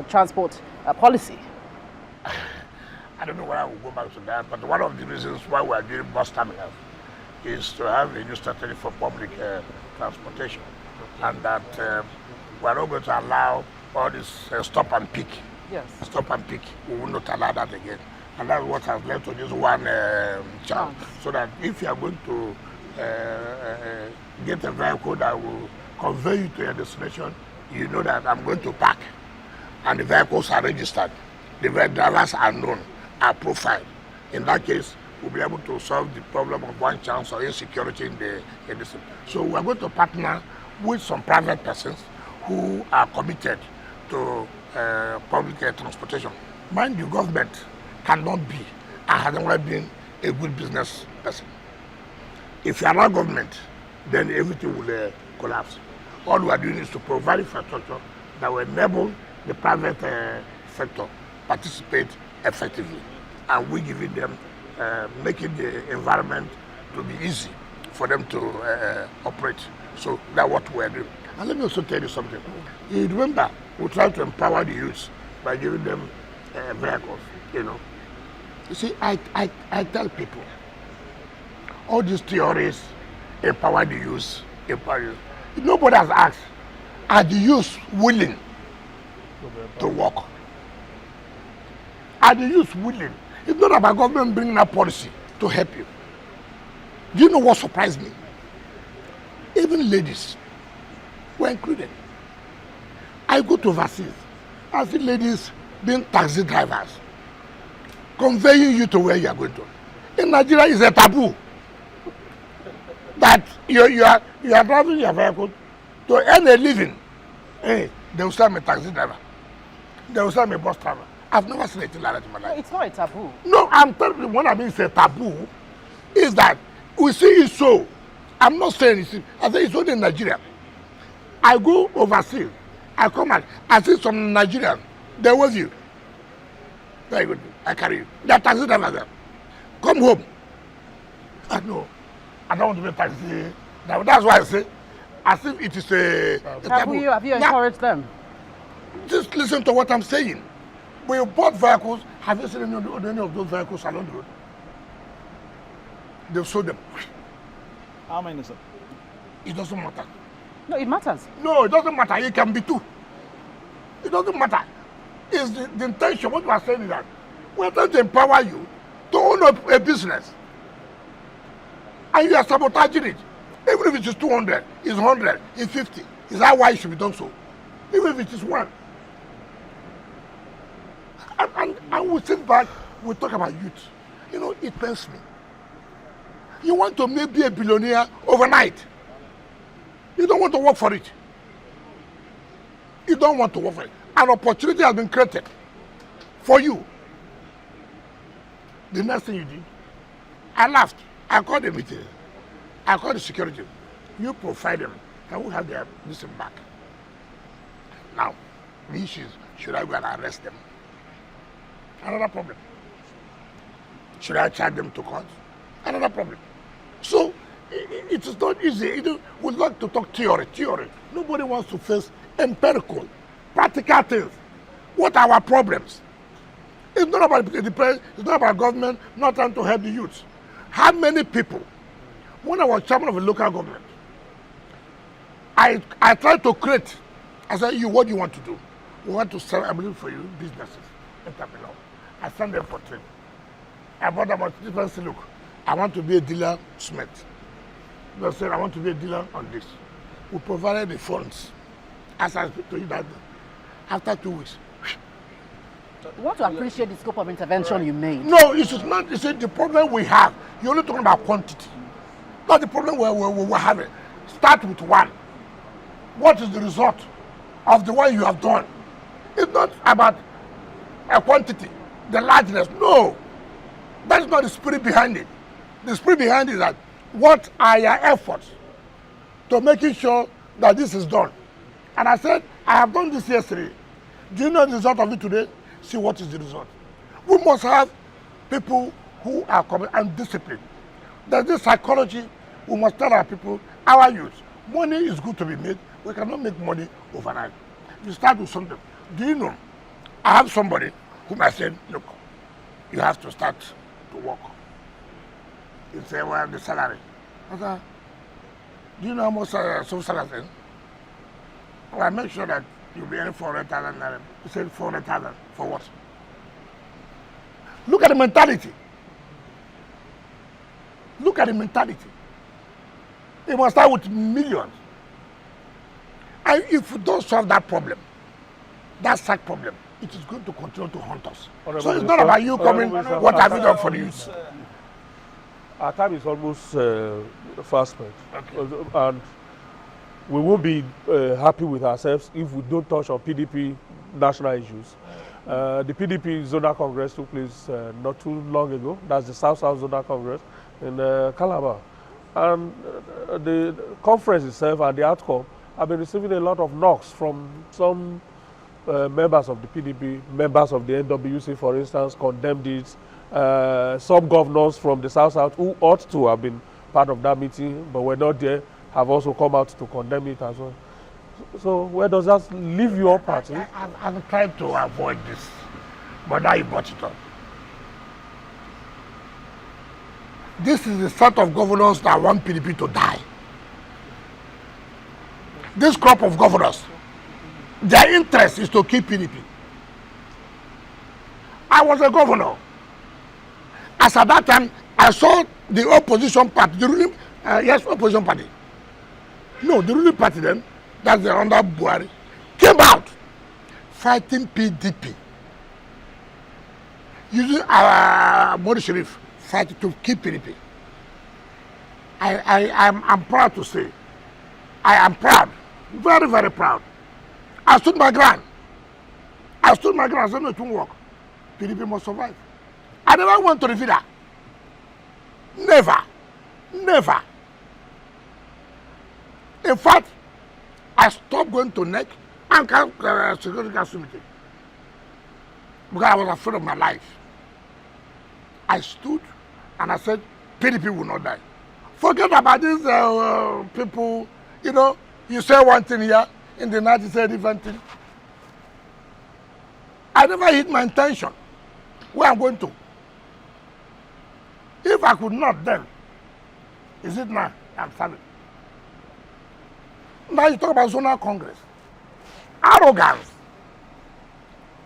transport policy? I don't know whether I will go back to that, but one of the reasons why we are doing bus terminals is to have a new strategy for public transportation, and that we are not going to allow all this stop and pick. Yes. Stop and pick. We will not allow that again, and that's what has led to this one chance. So that if you are going to get a vehicle that will convey you to your destination, you know that I'm going to park, and the vehicles are registered. The drivers are known, are profiled. In that case, we'll be able to solve the problem of one chance or insecurity in the system. So we're going to partner with some private persons who are committed to public transportation. Mind you, government cannot be and has never been a good business person. If you allow government, then everything will collapse. All we are doing is to provide infrastructure that will enable the private sector participate effectively, and we giving them, making the environment to be easy for them to operate. So that's what we're doing. And let me also tell you something. You remember, we try to empower the youth by giving them vehicles, You see, I tell people, all these theories, empower the youth, empower youth. Nobody has asked, are the youth willing to work? Are the youth willing? It's not about government bringing a policy to help you. Do you know what surprised me? Even ladies were included. I go to overseas, I see ladies being taxi drivers, conveying you to where you are going to. In Nigeria, it's a taboo that you are driving your vehicle to earn a living. Hey, they will sell me a taxi driver. They will sell me a bus driver. I've never seen anything like that in my life. No, it's not a taboo. No, I'm telling you, what I mean it's a taboo is that we see it so. I'm not saying it's, I say it's only in Nigeria. I go overseas, I come out, I see some Nigerians, they're with you. Very good, I carry you. They're taxi drivers there. Come home. I know, I don't want to be a taxi. Now, that's why I say, as if it is a taboo. Have you encouraged them? Just listen to what I'm saying. When you bought vehicles, have you seen any of those vehicles along the road? They've sold them. How many, sir? It doesn't matter. No, it matters. No, it doesn't matter. It can be two. It doesn't matter. It's the intention. What you are saying is that we're trying to empower you to own a business. And you are sabotaging it. Even if it is 200, it's 100, it's 50. Is that why it should be done so? Even if it is one. And we sit back, we talk about youth. It pains me. You want to maybe be a billionaire overnight. You don't want to work for it. You don't want to work for it. An opportunity has been created for you. The next thing you did, I laughed. I called the meeting. I called the security. You provide them. Can we have their listen back? Now, the issue is, should I go and arrest them? Another problem. Should I charge them to court? Another problem. So, it is not easy. We like to talk theory. Nobody wants to face empirical, practical things. What are our problems? It's not about the president, it's not about government not trying to help the youth. How many people, when I was chairman of a local government, I tried to create, I said, what do you want to do? We want to sell, I believe for you, businesses, entrepreneurs. I sent them for training. I bought them a different say, look, I want to be a dealer smith. They said, I want to be a dealer on this. We provided the funds. As I speak to you that after 2 weeks. We want to appreciate the scope of intervention you made. No, it is not. You see, the problem we have, you're only talking about quantity. Not the problem we're having. Start with one. What is the result of the one you have done? It's not about a quantity, the largeness. No. That is not the spirit behind it. The spirit behind it is that what are your efforts to making sure that this is done? And I said, I have done this yesterday. Do you know the result of it today? See what is the result. We must have people who are committed and disciplined. There's this psychology. We must tell our people, our youth, money is good to be made. We cannot make money overnight. You start with something. Do you know? I have somebody whom I said, look, you have to start to work. He said, well, the salary. I said, do you know how much some salary is? Well, I make sure that you'll be earning 400,000. He said 400,000 for what? Look at the mentality. Look at the mentality. It must start with millions. And if we don't solve that problem, that sack problem, it is going to continue to haunt us. So it's not about you coming, what have you done for the youth? Our time is almost fast spent. Okay. And we won't be happy with ourselves if we don't touch on PDP national issues. The PDP Zonal Congress took place not too long ago. That's the South-South Zonal Congress in Calabar. And the conference itself and the outcome have been receiving a lot of knocks from some members of the PDP, members of the NWC, for instance, condemned it. Some governors from the South-South who ought to have been part of that meeting but were not there have also come out to condemn it as well. So where does that leave your party? I've tried to avoid this, but now you brought it up. This is the sort of governors that want PDP to die. This crop of governors, their interest is to keep PDP. I was a governor. As at that time, I saw the opposition party, the ruling, opposition party. No, the ruling party then, that's the under Buhari, came out fighting PDP. Using our Modi Sharif fighting to keep PDP. I'm proud to say, I am proud, very, very proud. I stood my ground. I said, no, it won't work. PDP must survive. I never went to the Vida. Never. In fact, I stopped going to NEC and Security Council meeting because I was afraid of my life. I stood and I said, PDP will not die. Forget about these people, you say one thing here, in the night you say a different thing. I never hit my intention where I'm going to. If I could not then, is it now? I'm sorry. Now you talk about zonal congress. Arrogance.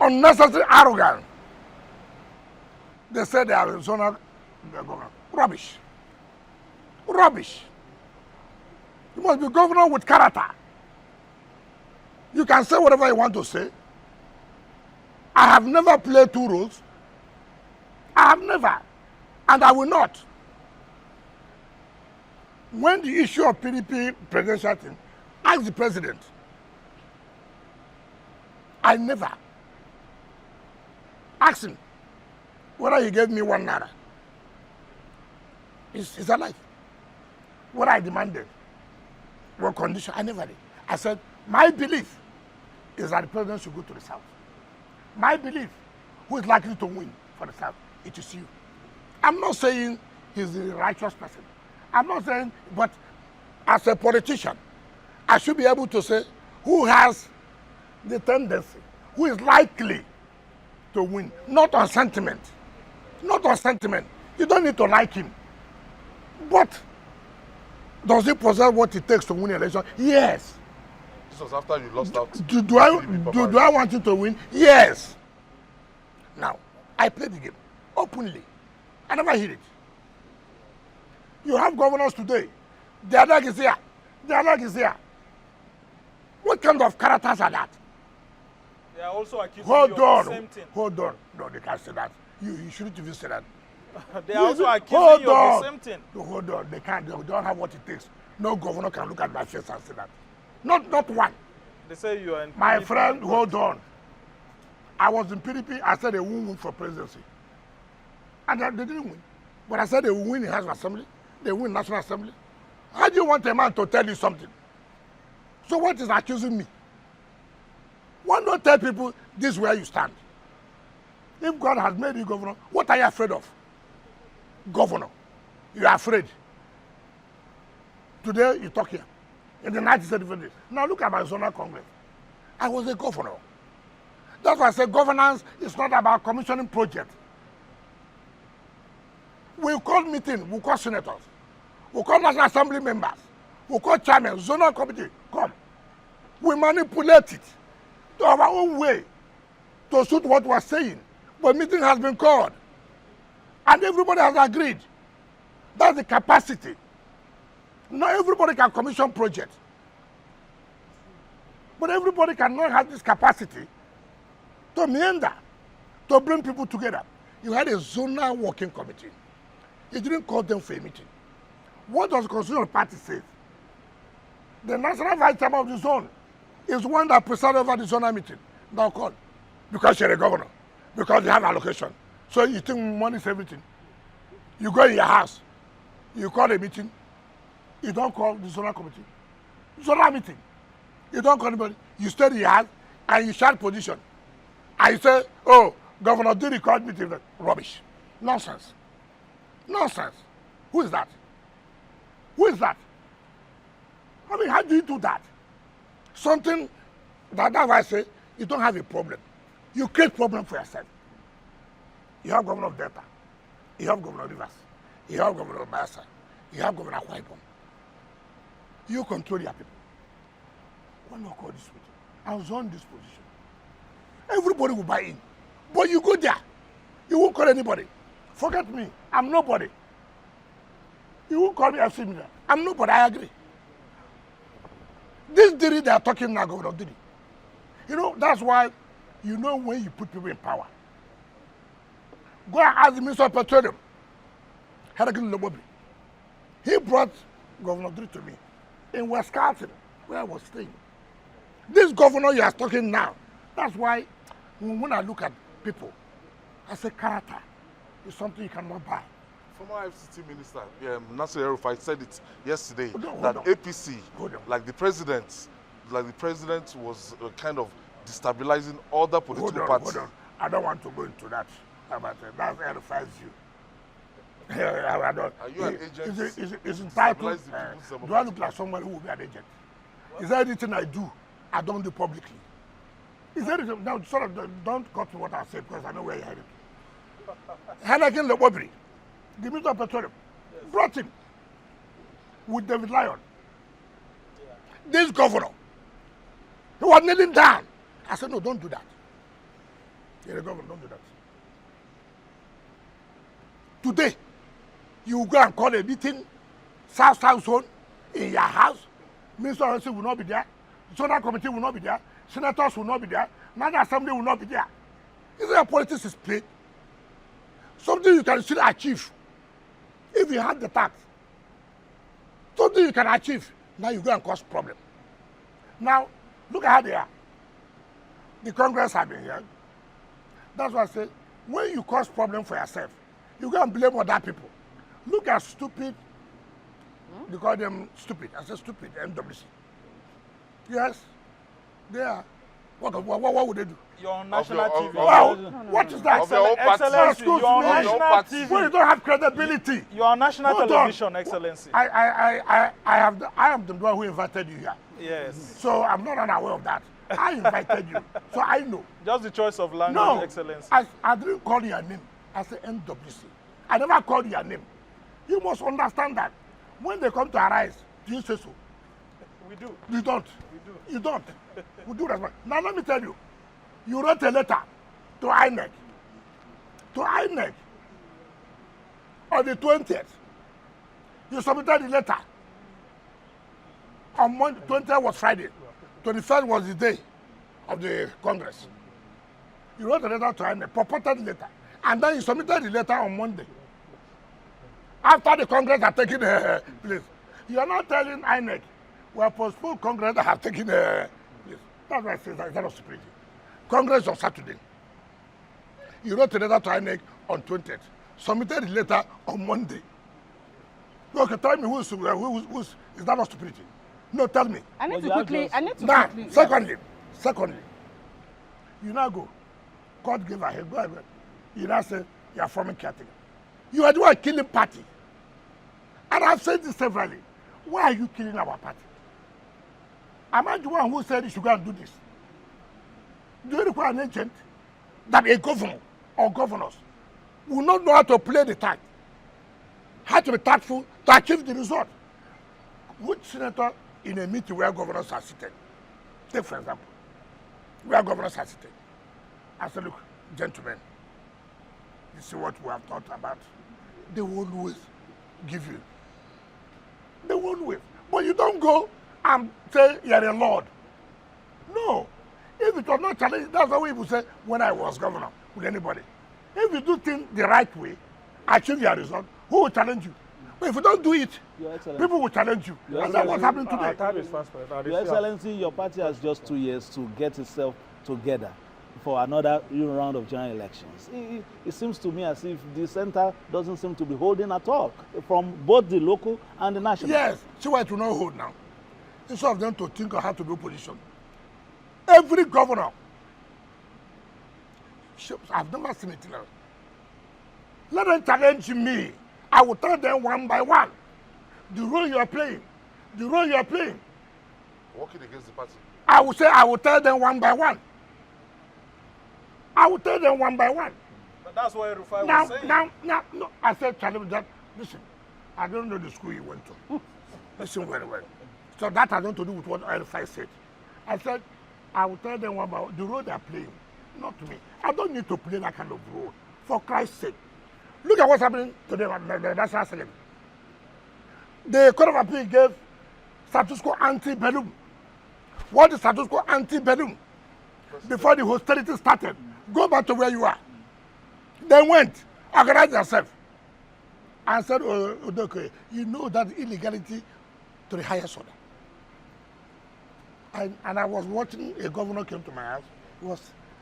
Unnecessary arrogance. They said they are zonal governor. Rubbish. You must be governor with character. You can say whatever you want to say. I have never played two roles. I have never. And I will not. When the issue of PDP presidential thing, ask the president. I never. Ask him whether he gave me 1 naira. It's a lie. What I demanded, what condition, I never did. I said, my belief is that the president should go to the south. My belief, who is likely to win for the south, it is you. I'm not saying he's a righteous person. I'm not saying, but as a politician, I should be able to say who has the tendency, who is likely to win, not on sentiment. Not on sentiment. You don't need to like him. But does he possess what it takes to win an election? Yes. This was after you lost out. Do I want him to win? Yes. Now, I played the game openly. I never hid it. You have governors today. Their leg is here. Their leg is here. What kind of characters are that? They are also accusing you of the same thing. Hold on. No, they can't say that. You shouldn't even say that. They are also accusing you of the same thing. No, hold on. They can't. They don't have what it takes. No governor can look at my face and say that. Not one. They say you are in My PDP. friend, hold on. I was in PDP. I said they won't win for presidency. And they didn't win. But I said they will win in House of Assembly. They win National Assembly. How do you want a man to tell you something? So what is accusing me? Why not tell people this is where you stand? If God has made you governor, what are you afraid of? Governor. You are afraid. Today you talk here. In the 1970s. Now look at my zonal congress. I was a governor. That's why I say governance is not about commissioning projects. We call meeting, we call senators, we call National Assembly members, we call chairmen, zonal committee, come. We manipulate it to our own way to suit what we're saying. But meeting has been called. And everybody has agreed. That's the capacity. Not everybody can commission projects. But everybody cannot have this capacity to meander, to bring people together. You had a zonal working committee. You didn't call them for a meeting. What does the Constitutional Party say? The National Vice Chairman of the zone is one that presides over the zonal meeting. Now call. Because you're a governor. Because you have allocation. So you think money is everything. You go in your house. You call a meeting. You don't call the zonal committee. Zonal meeting. You don't call anybody. You stay in your house and you shout position. And you say, oh, Governor did call meeting. Rubbish. Nonsense. Nonsense. Who is that? Who is that? I mean, how do you do that? Something that's why I say you don't have a problem. You create problem for yourself. You have Governor of Delta. You have Governor of Rivers. You have Governor of Bayelsa. You have Governor of Wike. You control your people. Why not call this meeting? I was on this position. Everybody will buy in. But you go there. You won't call anybody. Forget me. I'm nobody. You won't call me FC Media. I'm nobody. I agree. This Diri they are talking now, Governor Diri. You know, that's why you know when you put people in power. Go and ask the Minister of Petroleum. He brought Governor Diri to me in Wisconsin, where I was staying. This governor you are talking now, that's why when I look at people, I say character is something you cannot buy. Former FCT Minister Nasir El-Rufai said it yesterday Hold that on. APC, like the president was kind of destabilizing other political parties. Hold on. I don't want to go into that. That's El-Rufai's view. I don't. Are you an agent? Is entitled. Stabilize the people's Do I look like somebody who will be an agent? Is there anything I do don't do publicly? Is there anything? Now, sort of, don't cut to what I say because I know where you're headed. Hanakin Lebobri, the Minister of Petroleum, brought him with David Lyon. This governor, he was kneeling down. I said, no, don't do that. You're a governor, don't do that. Today, you go and call a meeting, South Zone, in your house. Minister of Health will not be there. Zonal Committee will not be there. Senators will not be there. National Assembly will not be there. Is there a politics is played? Something you can still achieve if you have the tact. Something you can achieve. Now you go and cause problem. Now, look at how they are. The Congress have been here. That's why I say, when you cause problem for yourself, you go and blame other people. Look at stupid, they call them stupid. I say stupid, NWC. Yes, they are. What would they do? You're on national TV. Wow, what is that? Of your own party. Excellency, Excuse you're on me. national When When you TV. don't have credibility. You're on national Hold on. television, Excellency. I am the one who invited you here. Yes. So I'm not unaware of that. I invited you, so I know. Just the choice of language, No, Excellency. I didn't call your name. I said NWC. I never called your name. You must understand that. When they come to arise, do you say so? We do. You don't. We do. You don't. We do respect. Now let me tell you. You wrote a letter to INEC. To INEC. On the 20th. You submitted the letter. On Monday, 20th was Friday. 23rd was the day of the Congress. You wrote a letter to INEC, purported letter. And then you submitted the letter on Monday. After the Congress had taken place. You are not telling INEC, we have postponed Congress that have taken place. That's why I say that was stupidity. Congress on Saturday. You wrote a letter to INEC on 20th. Submitted the letter on Monday. Okay, tell me who's is that not stupidity? No, tell me. I need Well, to you have quickly. just- I need to Now, quickly. secondly, you now go. God gave ahead. Go ahead. You now say you are forming caretaker. You are the one killing party. And I've said this severally. Why are you killing our party? Am I the one who said you should go and do this? Do you require an agent that a governor or governors will not know how to play the tag, how to be tactful to achieve the result? Which senator in a meeting where governors are seated, take for example, where governors are seated, I said, look, gentlemen, this is what we have thought about. They won't always give you. They won't always. But you don't go and say you're a lord. No. If it was not challenged, that's how we would say when I was governor with anybody. If you do things the right way, achieve your result, who will challenge you? But if you don't do it, Your Excellency. people will challenge you. Your And that's what's happening Excellency. today. Our time is fast spent. Your Excellency, your party has just 2 years to get itself together for another round of general elections. It seems to me as if the center doesn't seem to be holding at all from both the local and the national. Yes, see why it will not hold now. Instead of them to think of how to do opposition. Every governor, I've never seen it now. Let them challenge me. I will tell them one by one. The role you are playing. The role you are playing. Working against the party. I will tell them one by one. I will tell them one by one. But that's what Rufai was saying. No. I said, challenge that. Listen, I don't know the school you went to. Listen very well. So that has nothing to do with what Rufai said. I said, I will tell them about the role they are playing, not me. I don't need to play that kind of role, for Christ's sake. Look at what's happening today at the National Assembly. The Court of Appeal gave status quo ante-bellum. What is status quo ante-bellum? Before the hostility started, go back to where you are. They went, organized themselves, and said, oh, okay, you know that illegality to the highest order. And I was watching a governor came to my house.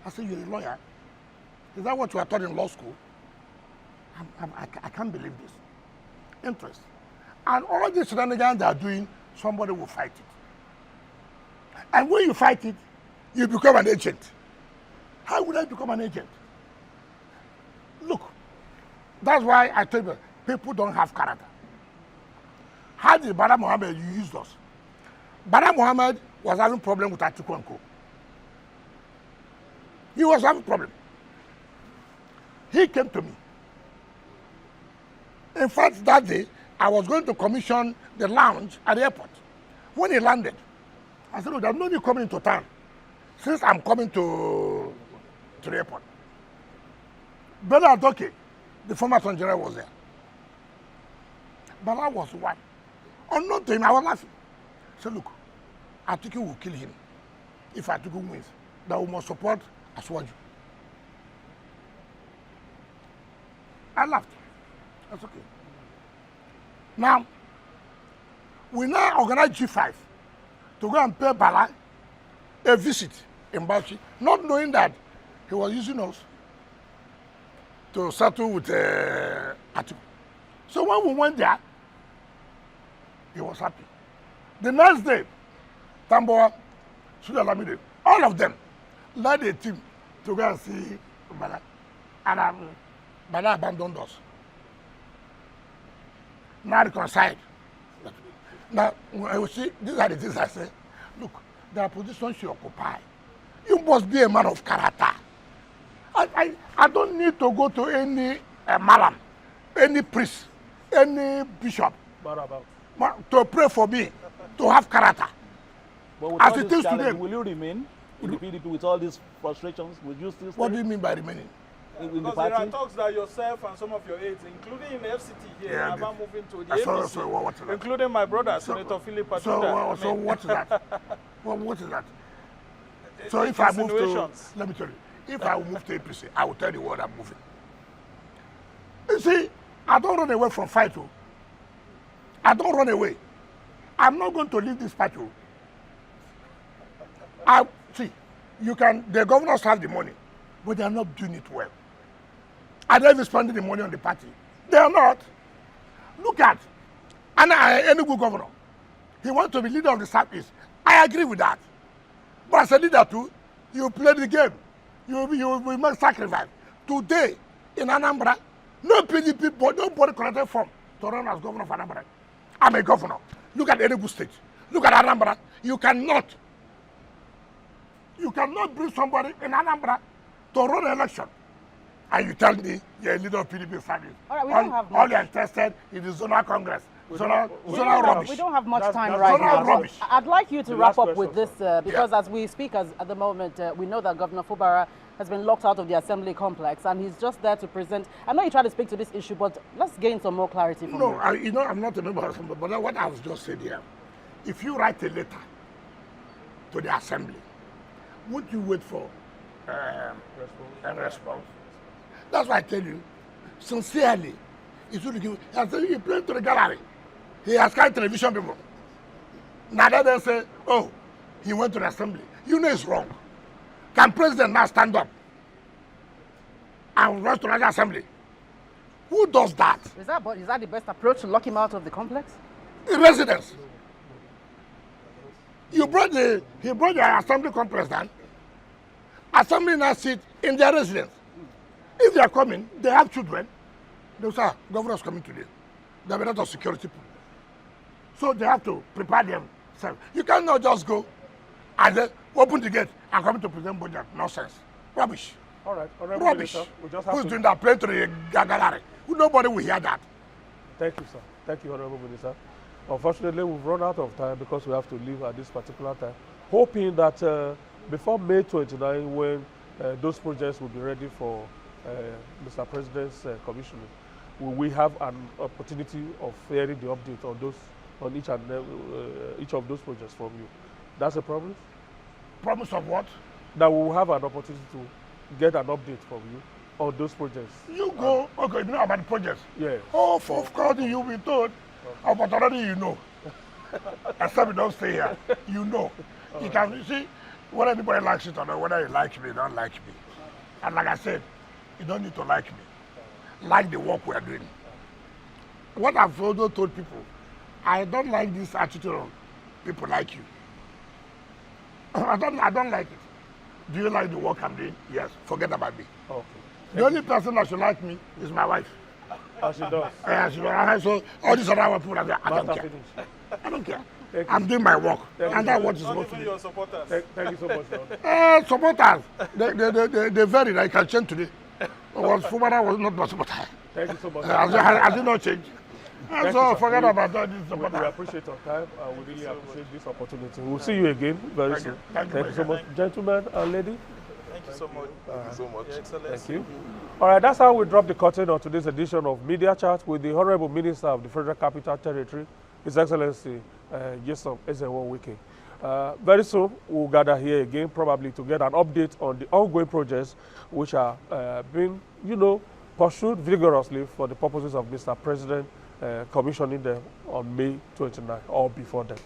I said, you're a lawyer. Is that what you are taught in law school? I can't believe this. Interest. And all these shenanigans they are doing, somebody will fight it. And when you fight it, you become an agent. How would I become an agent? Look, that's why I tell you, people don't have character. How did Bala Mohammed use us? Bala Mohammed was having problem with Atiku and Co. He was having problem. He came to me. In fact, that day, I was going to commission the lounge at the airport. When he landed, I said, oh, there's no need coming into town. Since I'm coming to the airport. Bella Adoke, the former Attorney General, was there. Bala was one. Unknown to him, I was laughing. I said, look, Atiku will kill him if Atiku wins. That we must support Aswaju. I laughed. That's okay. Now, we now organize G5 to go and pay Bala a visit in Bauchi, not knowing that he was using us to settle with Atiku. So when we went there, he was happy. The next day, Tamboa, Sudalamide, all of them led a team to go and see Bala. And Bala abandoned us. Now reconciled. Now, you see, these are the things I say. Look, there are positions you occupy. You must be a man of character. I don't need to go to any malam, any priest, any bishop to pray for me, to have character. But with As all it this is today, challenge, will you remain in the PDP with all these frustrations? Will you still stay what do you mean by remaining? in the Because there are party? talks that yourself and some of your aides, including in the FCT here, Yeah, are about moving to the so- APC, so what is that? including my brother, Senator Philip Atuda. So what is that? What is that? So if I move to, Insinuations. let me tell you, if I will move to APC, I will tell you what I'm moving. You see, I don't run away from fight. Oh. I don't run away. I'm not going to leave this party. See, the governors have the money, but they are not doing it well. Are they even spending the money on the party? They are not. Look at, any good governor, he wants to be leader of the Southeast. I agree with that. But as a leader too, you play the game. You make sacrifice. Today, in Anambra, no PDP, nobody collected form to run as governor of Anambra. I'm a governor. Look at Enugu State. Look at Anambra. You cannot bring somebody in Anambra to run an election. And you tell me you're a leader of PDP service. All right, we don't have all much. they are tested is the zonal congress. Zonal rubbish. We don't have much That's- time that's right zonal now. rubbish. I'd like you to The wrap last up with this question, because as we speak at the moment, we know that Governor Fubara has been locked out of the assembly complex and he's just there to present. I know you try to speak to this issue, but let's gain some more clarity from No, you. I'm not a member of assembly, but what I was just saying here, if you write a letter to the assembly, would you wait for a response? That's why I tell you, sincerely, he should give. I say he played to the gallery. He has carried television people. Now they say, oh, he went to the assembly. You know it's wrong. Can president now stand up and rush to the assembly? Who does that? Is that the best approach to lock him out of the complex? The residents. He brought the assembly complex down. Assembly now sit in their residence. If they are coming, they have children. They say, governor's coming today. There are a lot of security people. So they have to prepare themselves. You cannot just go and then open the gate and come to present budget. Nonsense. Rubbish. All right. Honorable Rubbish. Minister, we just have Who's to... doing that? Play to the gallery. Nobody will hear that. Thank you, sir. Thank you, Honorable Minister. Unfortunately, we've run out of time because we have to leave at this particular time. Hoping that before May 29, when those projects will be ready for Mr. President's commissioning, we have an opportunity of hearing the update on each of those projects from you. That's a problem? Promise of what? That we will have an opportunity to get an update from you on those projects. You go, okay, you know about the projects. Yeah. Oh, of course, you'll be told. Oh, but already you know. Except you don't stay here. You know. You can you see whether anybody likes it or not, whether you like me, don't like me. And like I said, you don't need to like me. Like the work we are doing. What I've also told people, I don't like this attitude of people like you. I don't like it. Do you like the work I'm doing? Yes. Forget about me. Okay. The only person that should like me is my wife. As she does. So all these other people, I don't Matter care. finished. I don't care. Thank you. I'm doing my work, Thank and you. that's what is Not supposed to even be. your supporters. Thank you so much, Lord. Supporters, they vary. I can change today. Fubara was not my supporter. Thank you so much. I did not change. Thank So you, sir. forget about all these We supporters. appreciate your time and we really appreciate this opportunity. We'll see you again very soon. Thank you Thank you so much, gentlemen and lady. Thank you so much. Thank you so much. Your Excellency. Thank you. All right, that's how we drop the curtain on today's edition of Media Chat with the Honorable Minister of the Federal Capital Territory, His Excellency Nyesom Ezenwo-Wike. Very soon, we'll gather here again, probably to get an update on the ongoing projects which are being, pursued vigorously for the purposes of Mr. President commissioning them on May 29 or before then.